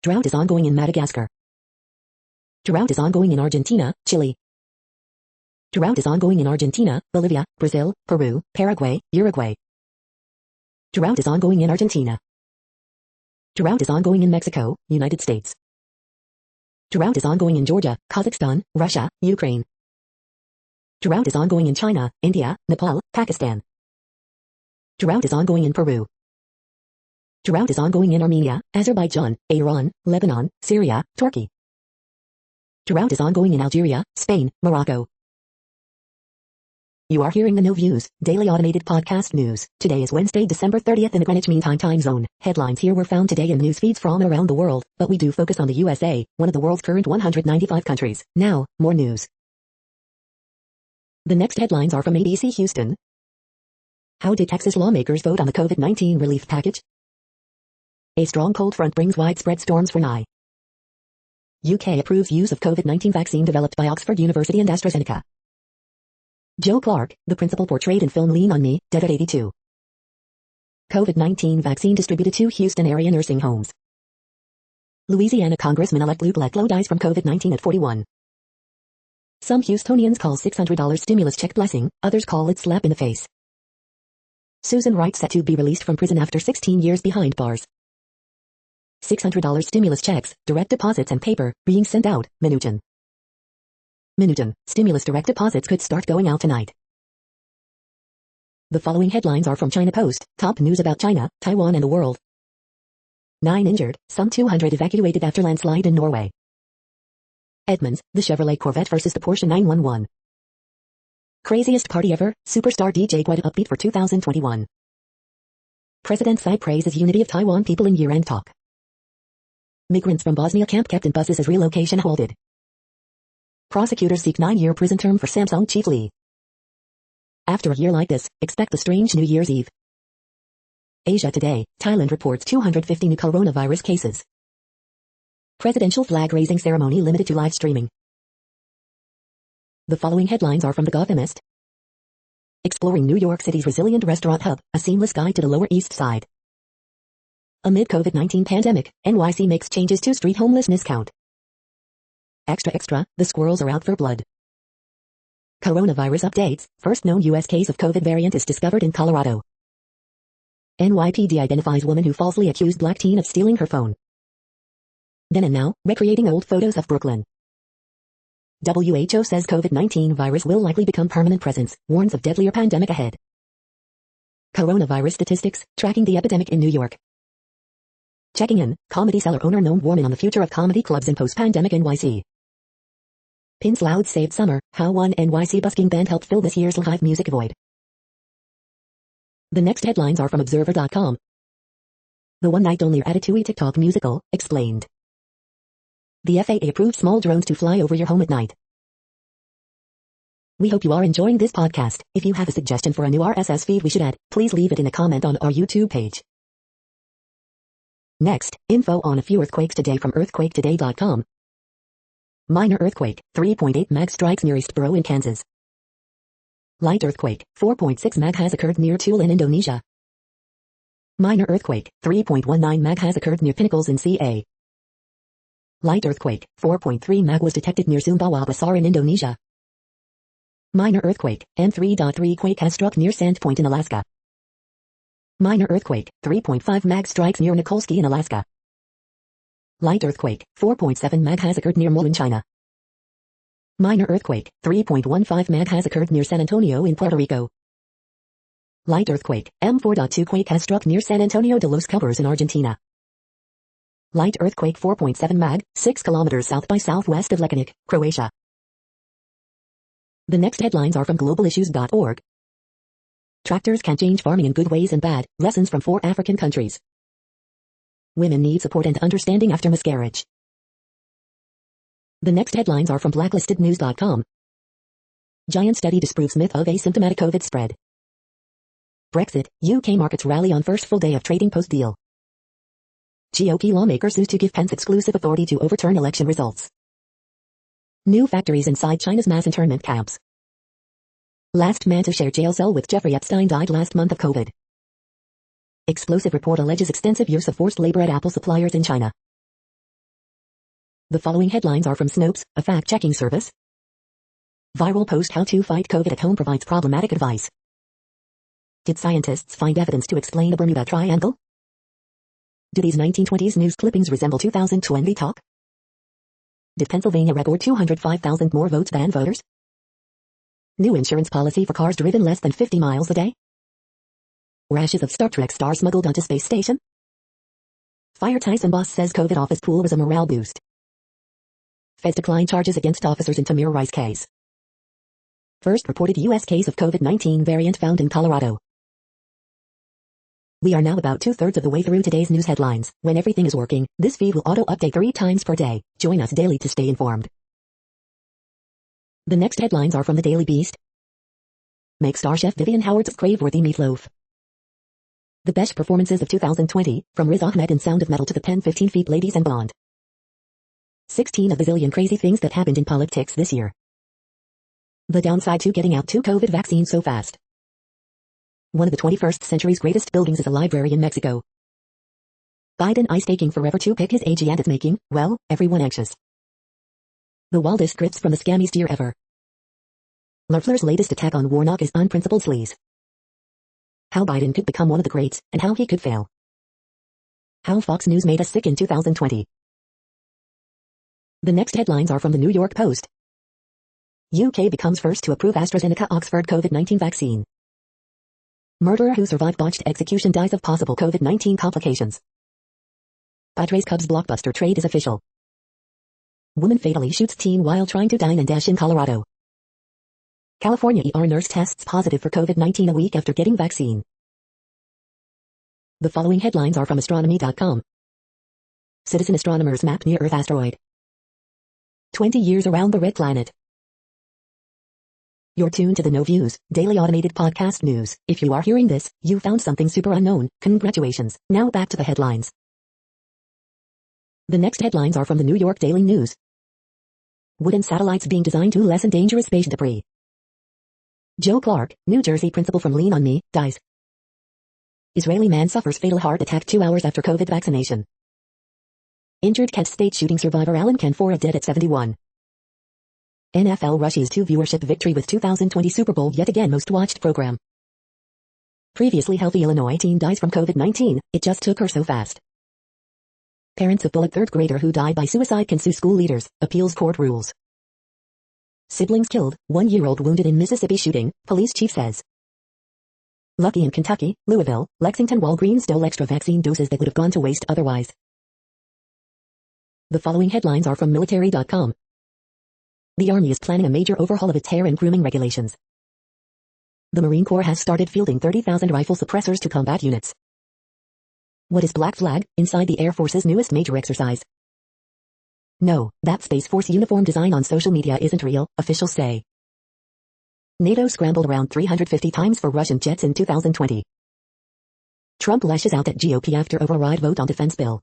Drought is ongoing in Madagascar. Drought is ongoing in Argentina, Chile. Drought is ongoing in Argentina, Bolivia, Brazil, Peru, Paraguay, Uruguay. Drought is ongoing in Argentina. Drought is ongoing in Mexico, United States. Drought is ongoing in Georgia, Kazakhstan, Russia, Ukraine. Drought is ongoing in China, India, Nepal, Pakistan. Drought is ongoing in Peru. Drought is ongoing in Armenia, Azerbaijan, Iran, Lebanon, Syria, Turkey. Drought is ongoing in Algeria, Spain, Morocco. You are hearing the No Views, daily automated podcast news. Today is Wednesday, December 30th in the Greenwich Mean Time zone. Headlines here were found today in news feeds from around the world, but we do focus on the USA, one of the world's current 195 countries. Now, more news. The next headlines are from ABC Houston. How did Texas lawmakers vote on the COVID-19 relief package? A strong cold front brings widespread storms for Nye. UK approves use of COVID-19 vaccine developed by Oxford University and AstraZeneca. Joe Clark, the principal portrayed in film Lean on Me, dead at 82. COVID-19 vaccine distributed to Houston area nursing homes. Louisiana Congressman-elect Luke Letlow dies from COVID-19 at 41. Some Houstonians call $600 stimulus check blessing, others call it slap in the face. Susan Wright set to be released from prison after 16 years behind bars. $600 stimulus checks, direct deposits and paper, being sent out, Mnuchin. Stimulus direct deposits could start going out tonight. The following headlines are from China Post, top news about China, Taiwan and the world. 9 injured, some 200 evacuated after landslide in Norway. Edmonds, the Chevrolet Corvette versus the Porsche 911. Craziest party ever, superstar DJ Guida upbeat for 2021. President Tsai praises unity of Taiwan people in year-end talk. Migrants from Bosnia camp kept in buses as relocation halted. Prosecutors seek 9-year prison term for Samsung chief Lee. After a year like this, expect the strange New Year's Eve. Asia Today, Thailand reports 250 new coronavirus cases. Presidential flag-raising ceremony limited to live streaming. The following headlines are from The Gothamist. Exploring New York City's resilient restaurant hub, a seamless guide to the Lower East Side. Amid COVID-19 pandemic, NYC makes changes to street homelessness count. Extra extra, the squirrels are out for blood. Coronavirus updates, first known U.S. case of COVID variant is discovered in Colorado. NYPD identifies woman who falsely accused black teen of stealing her phone. Then and now, recreating old photos of Brooklyn. WHO says COVID-19 virus will likely become permanent presence, warns of deadlier pandemic ahead. Coronavirus statistics, tracking the epidemic in New York. Checking in, Comedy Cellar owner known warming on the future of comedy clubs in post-pandemic NYC. Pins Loud saved summer, how one NYC busking band helped fill this year's live music void. The next headlines are from Observer.com. The one-night-only Ratatouille TikTok musical, explained. The FAA approved small drones to fly over your home at night. We hope you are enjoying this podcast. If you have a suggestion for a new RSS feed we should add, please leave it in a comment on our YouTube page. Next, info on a few earthquakes today from earthquaketoday.com. Minor earthquake, 3.8 mag strikes near East Borough in Kansas. Light earthquake, 4.6 mag has occurred near Tulle in Indonesia. Minor earthquake, 3.19 mag has occurred near Pinnacles in CA. Light earthquake, 4.3 mag was detected near Sumbawa Besar in Indonesia. Minor earthquake, M3.3 quake has struck near Sandpoint in Alaska. Minor earthquake, 3.5 mag strikes near Nikolsky in Alaska. Light earthquake, 4.7 mag has occurred near Mole in China. Minor earthquake, 3.15 mag has occurred near San Antonio in Puerto Rico. Light earthquake, M4.2 quake has struck near San Antonio de los Cobres in Argentina. Light earthquake 4.7 mag, 6 kilometers south by southwest of Lekenik, Croatia. The next headlines are from globalissues.org. Tractors can change farming in good ways and bad, lessons from 4 African countries. Women need support and understanding after miscarriage. The next headlines are from blacklistednews.com. Giant study disproves myth of asymptomatic COVID spread. Brexit, UK markets rally on first full day of trading post-deal. GOP lawmaker sues to give Pence exclusive authority to overturn election results. New factories inside China's mass internment camps. Last man to share jail cell with Jeffrey Epstein died last month of COVID. Explosive report alleges extensive use of forced labor at Apple suppliers in China. The following headlines are from Snopes, a fact-checking service. Viral post how to fight COVID at home provides problematic advice. Did scientists find evidence to explain the Bermuda Triangle? Do these 1920s news clippings resemble 2020 talk? Did Pennsylvania record 205,000 more votes than voters? New insurance policy for cars driven less than 50 miles a day? Rashes of Star Trek star smuggled onto space station? Fire Tyson boss says COVID office pool was a morale boost. Feds decline charges against officers in Tamir Rice case. First reported U.S. case of COVID-19 variant found in Colorado. We are now about 2/3 of the way through today's news headlines. When everything is working, this feed will auto-update 3 times per day. Join us daily to stay informed. The next headlines are from the Daily Beast. Make star chef Vivian Howard's crave-worthy meatloaf. The best performances of 2020, from Riz Ahmed in Sound of Metal to the 10-15 Feet Ladies and Blonde. 16 of the zillion crazy things that happened in politics this year. The downside to getting out 2 COVID vaccines so fast. One of the 21st century's greatest buildings is a library in Mexico. Biden ice taking forever to pick his AG and it's making, well, everyone anxious. The wildest scripts from the scammiest year ever. Loeffler's latest attack on Warnock is unprincipled sleaze. How Biden could become one of the greats, and how he could fail. How Fox News made us sick in 2020. The next headlines are from the New York Post. UK becomes first to approve AstraZeneca Oxford COVID-19 vaccine. Murderer who survived botched execution dies of possible COVID-19 complications. Padres Cubs blockbuster trade is official. Woman fatally shoots teen while trying to dine and dash in Colorado. California ER nurse tests positive for COVID-19 a week after getting vaccine. The following headlines are from astronomy.com. Citizen astronomers map near-Earth asteroid. 20 years around the red planet. You're tuned to the No Views, daily automated podcast news. If you are hearing this, you found something super unknown. Congratulations. Now back to the headlines. The next headlines are from the New York Daily News. Wooden satellites being designed to lessen dangerous space debris. Joe Clark, New Jersey principal from Lean On Me, dies. Israeli man suffers fatal heart attack 2 hours after COVID vaccination. Injured Kent State shooting survivor Alan Canfora dead at 71. NFL rushes to viewership victory with 2020 Super Bowl yet again most watched program. Previously healthy Illinois teen dies from COVID-19, it just took her so fast. Parents of bullet third grader who died by suicide can sue school leaders, appeals court rules. Siblings killed, 1-year-old wounded in Mississippi shooting, police chief says. Lucky in Kentucky, Louisville, Lexington Walgreens stole extra vaccine doses that would have gone to waste otherwise. The following headlines are from military.com. The Army is planning a major overhaul of its hair and grooming regulations. The Marine Corps has started fielding 30,000 rifle suppressors to combat units. What is Black Flag, inside the Air Force's newest major exercise? No, that Space Force uniform design on social media isn't real, officials say. NATO scrambled around 350 times for Russian jets in 2020. Trump lashes out at GOP after override vote on defense bill.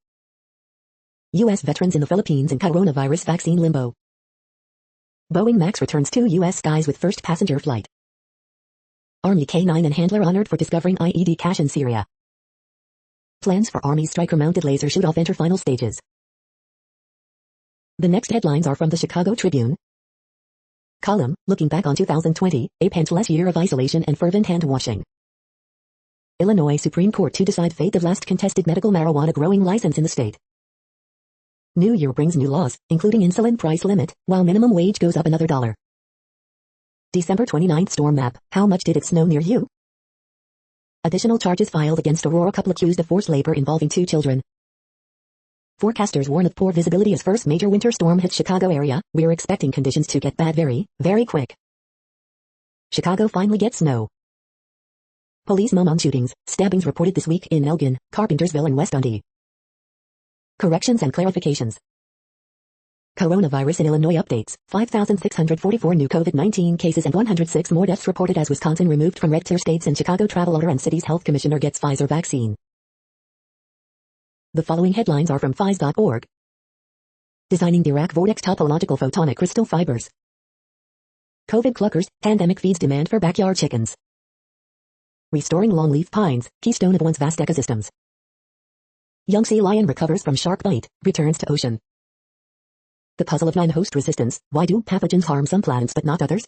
U.S. veterans in the Philippines in coronavirus vaccine limbo. Boeing MAX returns to U.S. skies with first passenger flight. Army K-9 and handler honored for discovering IED cache in Syria. Plans for Army striker-mounted laser shoot-off enter final stages. The next headlines are from the Chicago Tribune. Column, looking back on 2020, a painless year of isolation and fervent hand-washing. Illinois Supreme Court to decide fate of last contested medical marijuana growing license in the state. New year brings new laws, including insulin price limit, while minimum wage goes up another $1. December 29th storm map, how much did it snow near you? Additional charges filed against Aurora couple accused of forced labor involving 2 children. Forecasters warn of poor visibility as first major winter storm hits Chicago area. We're expecting conditions to get bad very, very quick. Chicago finally gets snow. Police mum on shootings, stabbings reported this week in Elgin, Carpentersville and West Dundee. Corrections and clarifications. Coronavirus in Illinois updates, 5,644 new COVID-19 cases and 106 more deaths reported as Wisconsin removed from red tier states and Chicago traveler and city's health commissioner gets Pfizer vaccine. The following headlines are from Phys.org. Designing Dirac Vortex topological photonic crystal fibers. COVID cluckers, pandemic feeds demand for backyard chickens. Restoring longleaf pines, keystone of one's vast ecosystems. Young sea lion recovers from shark bite, returns to ocean. The puzzle of non-host resistance, why do pathogens harm some plants but not others?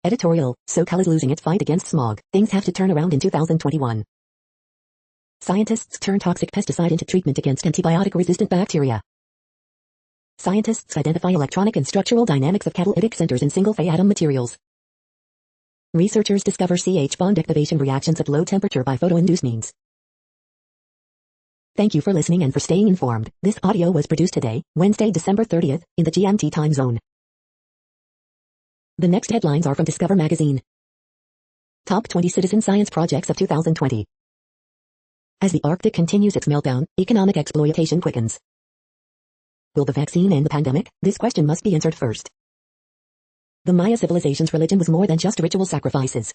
Editorial, SoCal is losing its fight against smog, things have to turn around in 2021. Scientists turn toxic pesticide into treatment against antibiotic-resistant bacteria. Scientists identify electronic and structural dynamics of catalytic centers in single-phase atom materials. Researchers discover CH bond activation reactions at low temperature by photoinduced means. Thank you for listening and for staying informed. This audio was produced today, Wednesday, December 30th, in the GMT time zone. The next headlines are from Discover magazine. Top 20 citizen science projects of 2020. As the Arctic continues its meltdown, economic exploitation quickens. Will the vaccine end the pandemic? This question must be answered first. The Maya civilization's religion was more than just ritual sacrifices.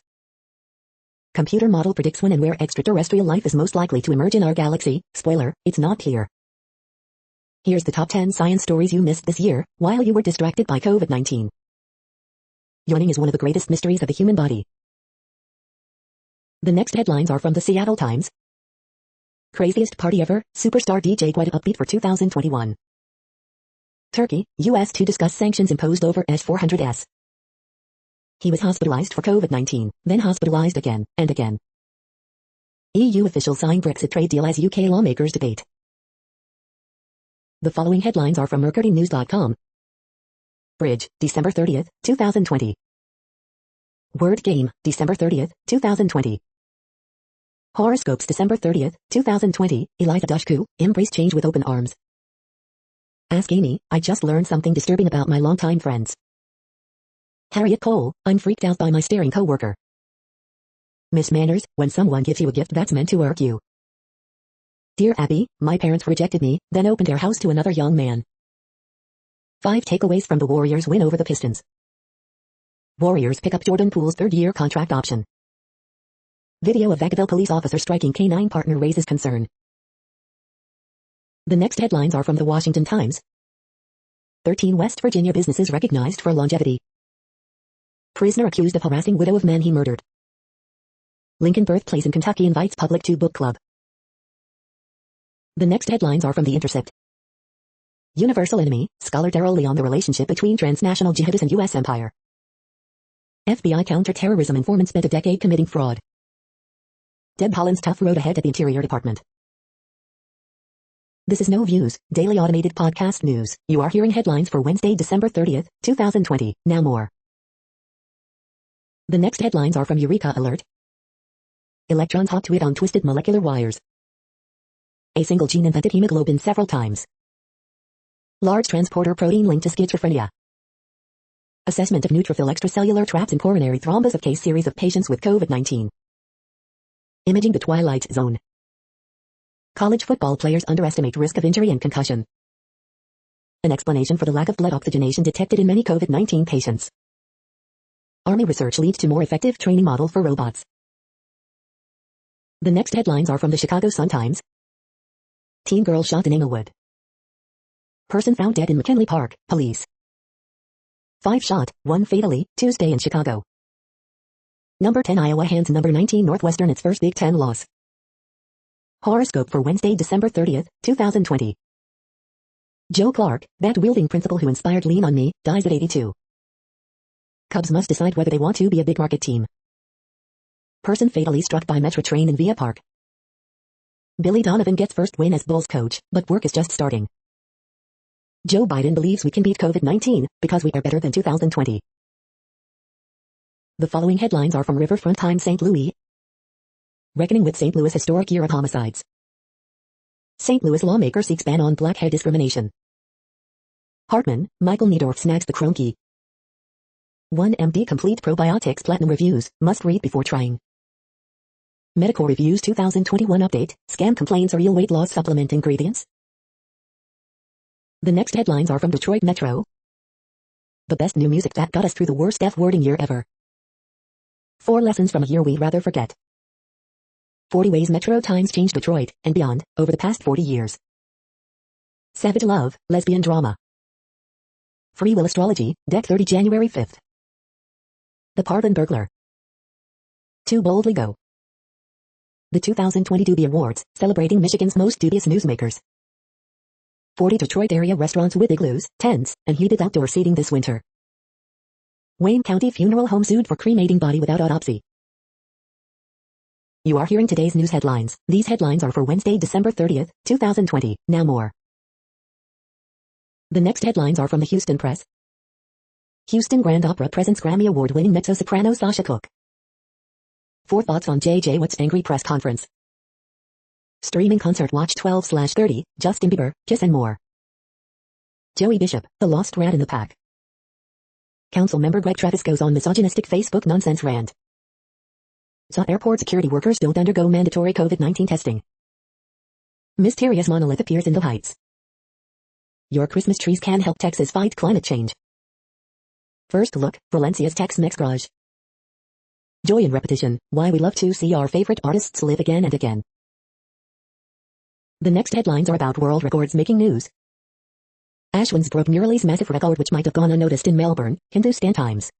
Computer model predicts when and where extraterrestrial life is most likely to emerge in our galaxy. Spoiler, it's not clear. Here's the top 10 science stories you missed this year, while you were distracted by COVID-19. Yawning is one of the greatest mysteries of the human body. The next headlines are from the Seattle Times. Craziest party ever, superstar DJ quite upbeat for 2021. Turkey, U.S. to discuss sanctions imposed over S-400s. He was hospitalized for COVID-19, then hospitalized again, and again. EU officials sign Brexit trade deal as UK lawmakers debate. The following headlines are from mercurynews.com. Bridge, December 30th, 2020. Word Game, December 30th, 2020. Horoscopes December 30th, 2020, Eliza Dushku, embrace change with open arms. Ask Amy, I just learned something disturbing about my longtime friends. Harriet Cole, I'm freaked out by my staring coworker. Miss Manners, when someone gives you a gift that's meant to irk you. Dear Abby, my parents rejected me, then opened their house to another young man. 5 takeaways from the Warriors' win over the Pistons. Warriors pick up Jordan Poole's third-year contract option. Video of Vacaville police officer striking canine partner raises concern. The next headlines are from the Washington Times. 13 West Virginia businesses recognized for longevity. Prisoner accused of harassing widow of man he murdered. Lincoln birthplace in Kentucky invites public to book club. The next headlines are from The Intercept. Universal enemy, scholar Daryl Lee on the relationship between transnational jihadists and U.S. empire. FBI counter-terrorism informant spent a decade committing fraud. Deb Haaland's tough road ahead at the Interior Department. This is No Views, daily automated podcast news. You are hearing headlines for Wednesday, December 30th, 2020. Now more. The next headlines are from Eureka Alert. Electrons hot twit on twisted molecular wires. A single gene invented hemoglobin several times. Large transporter protein linked to schizophrenia. Assessment of neutrophil extracellular traps in coronary thrombus of case series of patients with COVID-19. Imaging the Twilight Zone. College football players underestimate risk of injury and concussion. An explanation for the lack of blood oxygenation detected in many COVID-19 patients. Army research leads to more effective training model for robots. The next headlines are from the Chicago Sun-Times. Teen girl shot in Englewood. Person found dead in McKinley Park, police. 5 shot, 1 fatally, Tuesday in Chicago. Number 10 Iowa hands number 19 Northwestern its first Big Ten loss. Horoscope for Wednesday, December 30th, 2020. Joe Clark, bat-wielding principal who inspired Lean on Me, dies at 82. Cubs must decide whether they want to be a big market team. Person fatally struck by Metro train in Via Park. Billy Donovan gets first win as Bulls coach, but work is just starting. Joe Biden believes we can beat COVID-19 because we are better than 2020. The following headlines are from Riverfront Times St. Louis. Reckoning with St. Louis historic year of homicides. St. Louis lawmaker seeks ban on black hair discrimination. Hartman, Michael Niedorf snags the Chrome key. 1MD Complete Probiotics Platinum Reviews, must read before trying. Medical Reviews 2021 Update, Scam Complaints or Real Weight Loss Supplement Ingredients. The next headlines are from Detroit Metro. The best new music that got us through the worst F-wording year ever. 4 lessons from a year we'd rather forget. 40 ways Metro Times changed Detroit, and beyond, over the past 40 years. Savage Love, Lesbian Drama. Free Will Astrology, Deck 30 January 5th. The Parvin Burglar. Too Boldly Go. The 2020 Doobie Awards, celebrating Michigan's most dubious newsmakers. 40 Detroit area restaurants with igloos, tents, and heated outdoor seating this winter. Wayne County funeral home sued for cremating body without autopsy. You are hearing today's news headlines. These headlines are for Wednesday, December 30th, 2020. Now more. The next headlines are from the Houston Press. Houston Grand Opera presents Grammy Award-winning mezzo-soprano Sasha Cook. 4 thoughts on J.J. Watt's angry press conference. Streaming concert watch 12/30, Justin Bieber, Kiss and more. Joey Bishop, the lost rat in the pack. Council member Greg Travis goes on misogynistic Facebook nonsense rant. Saw airport security workers don't undergo mandatory COVID-19 testing. Mysterious monolith appears in the Heights. Your Christmas trees can help Texas fight climate change. First look, Valencia's Tex-Mex garage. Joy in repetition, why we love to see our favorite artists live again and again. The next headlines are about world records making news. Ashwin's broke Murali's massive record which might have gone unnoticed in Melbourne, Hindustan Times.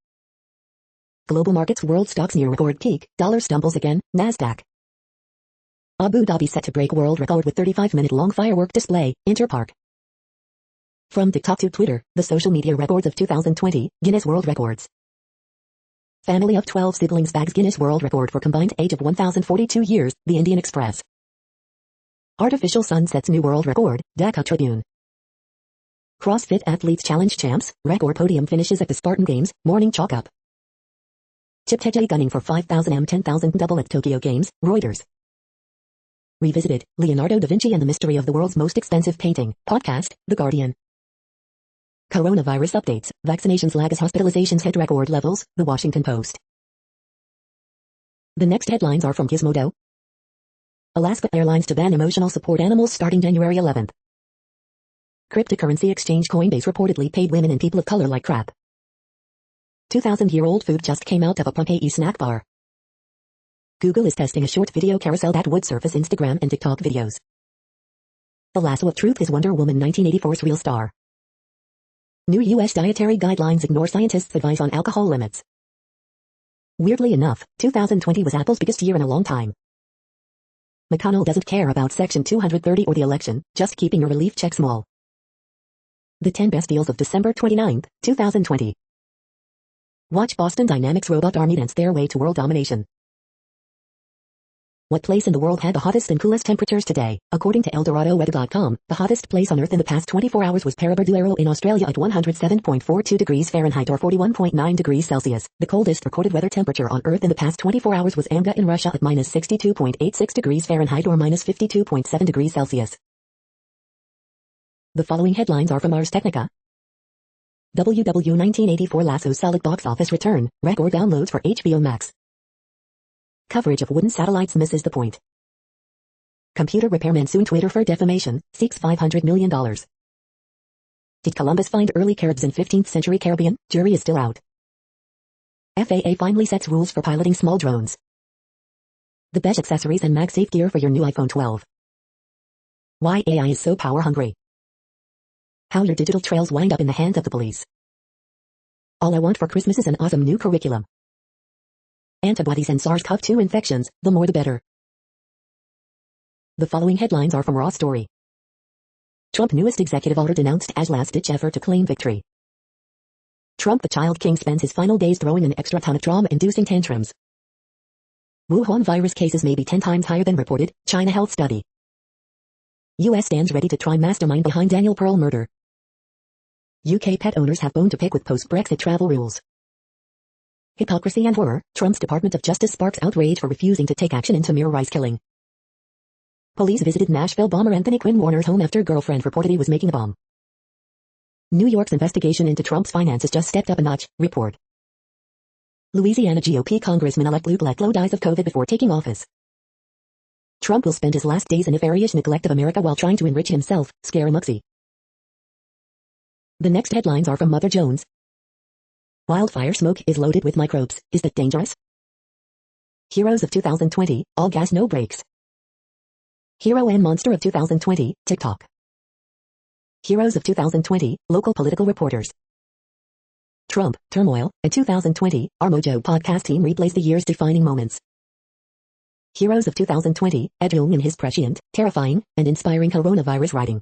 Global markets world stocks near record peak, dollar stumbles again, Nasdaq. Abu Dhabi set to break world record with 35-minute long firework display, Interpark. From TikTok to Twitter, the social media records of 2020, Guinness World Records. Family of 12 siblings bags Guinness World Record for combined age of 1,042 years, the Indian Express. Artificial sun sets new world record, Dhaka Tribune. CrossFit Athletes Challenge champs, record podium finishes at the Spartan Games, morning chalk up. Chip Teje gunning for 5,000 M 10,000 double at Tokyo Games, Reuters. Revisited, Leonardo da Vinci and the Mystery of the World's Most Expensive Painting, podcast, The Guardian. Coronavirus updates, vaccinations lag as hospitalizations hit record levels, The Washington Post. The next headlines are from Gizmodo. Alaska Airlines to ban emotional support animals starting January 11th. Cryptocurrency exchange Coinbase reportedly paid women and people of color like crap. 2,000-year-old food just came out of a Pompeii snack bar. Google is testing a short video carousel that would surface Instagram and TikTok videos. The lasso of truth is Wonder Woman 1984's real star. New U.S. dietary guidelines ignore scientists' advice on alcohol limits. Weirdly enough, 2020 was Apple's biggest year in a long time. McConnell doesn't care about Section 230 or the election, just keeping your relief check small. The 10 best deals of December 29, 2020. Watch Boston Dynamics robot army dance their way to world domination. What place in the world had the hottest and coolest temperatures today? According to ElDoradoWeather.com, the hottest place on Earth in the past 24 hours was Paraburdulero in Australia at 107.42 degrees Fahrenheit or 41.9 degrees Celsius. The coldest recorded weather temperature on Earth in the past 24 hours was Anga in Russia at minus 62.86 degrees Fahrenheit or minus 52.7 degrees Celsius. The following headlines are from Ars Technica. WW 1984 Lasso's solid box office return, record downloads for HBO Max. Coverage of wooden satellites misses the point. Computer repairman sued Twitter for defamation, seeks $500 million. Did Columbus find early Caribs in 15th century Caribbean? Jury is still out. FAA finally sets rules for piloting small drones. The best accessories and MagSafe gear for your new iPhone 12. Why AI is so power hungry. How your digital trails wind up in the hands of the police. All I want for Christmas is an awesome new curriculum. Antibodies and SARS-CoV-2 infections, the more the better. The following headlines are from Raw Story. Trump newest executive order denounced as last-ditch effort to claim victory. Trump the Child King spends his final days throwing an extra ton of trauma-inducing tantrums. Wuhan virus cases may be 10 times higher than reported, China health study. U.S. stands ready to try mastermind behind Daniel Pearl murder. UK pet owners have bone to pick with post-Brexit travel rules. Hypocrisy and horror, Trump's Department of Justice sparks outrage for refusing to take action into Tamir Rice killing. Police visited Nashville bomber Anthony Quinn Warner's home after girlfriend reported he was making a bomb. New York's investigation into Trump's finances just stepped up a notch, report. Louisiana GOP Congressman-elect Luke Leclow dies of COVID before taking office. Trump will spend his last days in nefarious neglect of America while trying to enrich himself, Scaramuxy. The next headlines are from Mother Jones. Wildfire smoke is loaded with microbes, is that dangerous? Heroes of 2020, all gas no brakes. Hero and monster of 2020, TikTok. Heroes of 2020, local political reporters. Trump, turmoil, and 2020, our Mojo podcast team replays the year's defining moments. Heroes of 2020, Ed Yong in his prescient, terrifying, and inspiring coronavirus writing.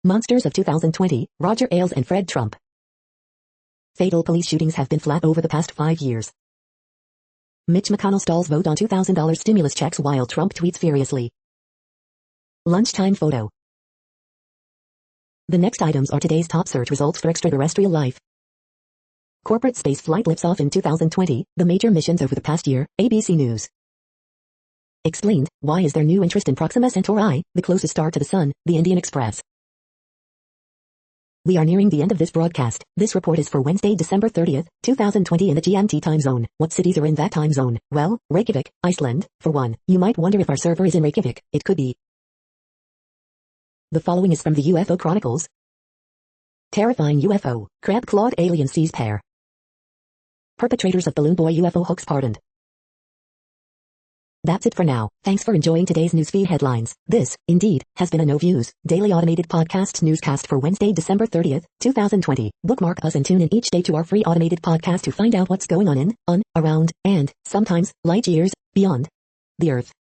Monsters of 2020, Roger Ailes and Fred Trump. Fatal police shootings have been flat over the past 5 years. Mitch McConnell stalls vote on $2,000 stimulus checks while Trump tweets furiously. Lunchtime photo. The next items are today's top search results for extraterrestrial life. Corporate space flight lifts off in 2020, the major missions over the past year, ABC News. Explained, why is there new interest in Proxima Centauri, the closest star to the Sun, the Indian Express? We are nearing the end of this broadcast. This report is for Wednesday, December 30th, 2020 in the GMT time zone. What cities are in that time zone? Well, Reykjavik, Iceland, for one. You might wonder if our server is in Reykjavik. It could be. The following is from the UFO Chronicles. Terrifying UFO, crab-clawed alien sees pair. Perpetrators of Balloon Boy UFO hoax pardoned. That's it for now. Thanks for enjoying today's newsfeed headlines. This, indeed, has been a No Views, daily automated podcast newscast for Wednesday, December 30th, 2020. Bookmark us and tune in each day to our free automated podcast to find out what's going on, around, and, sometimes, light years, beyond the Earth.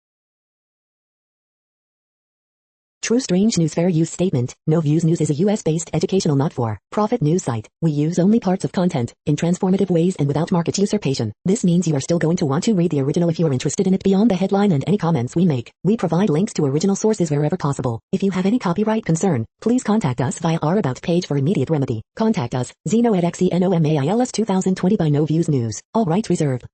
True Strange News Fair Use Statement. No Views News is a US-based educational not-for-profit news site. We use only parts of content, in transformative ways and without market usurpation. This means you are still going to want to read the original if you are interested in it beyond the headline and any comments we make. We provide links to original sources wherever possible. If you have any copyright concern, please contact us via our About page for immediate remedy. Contact us, Zeno at XENOMAILS 2020 by No Views News. All rights reserved.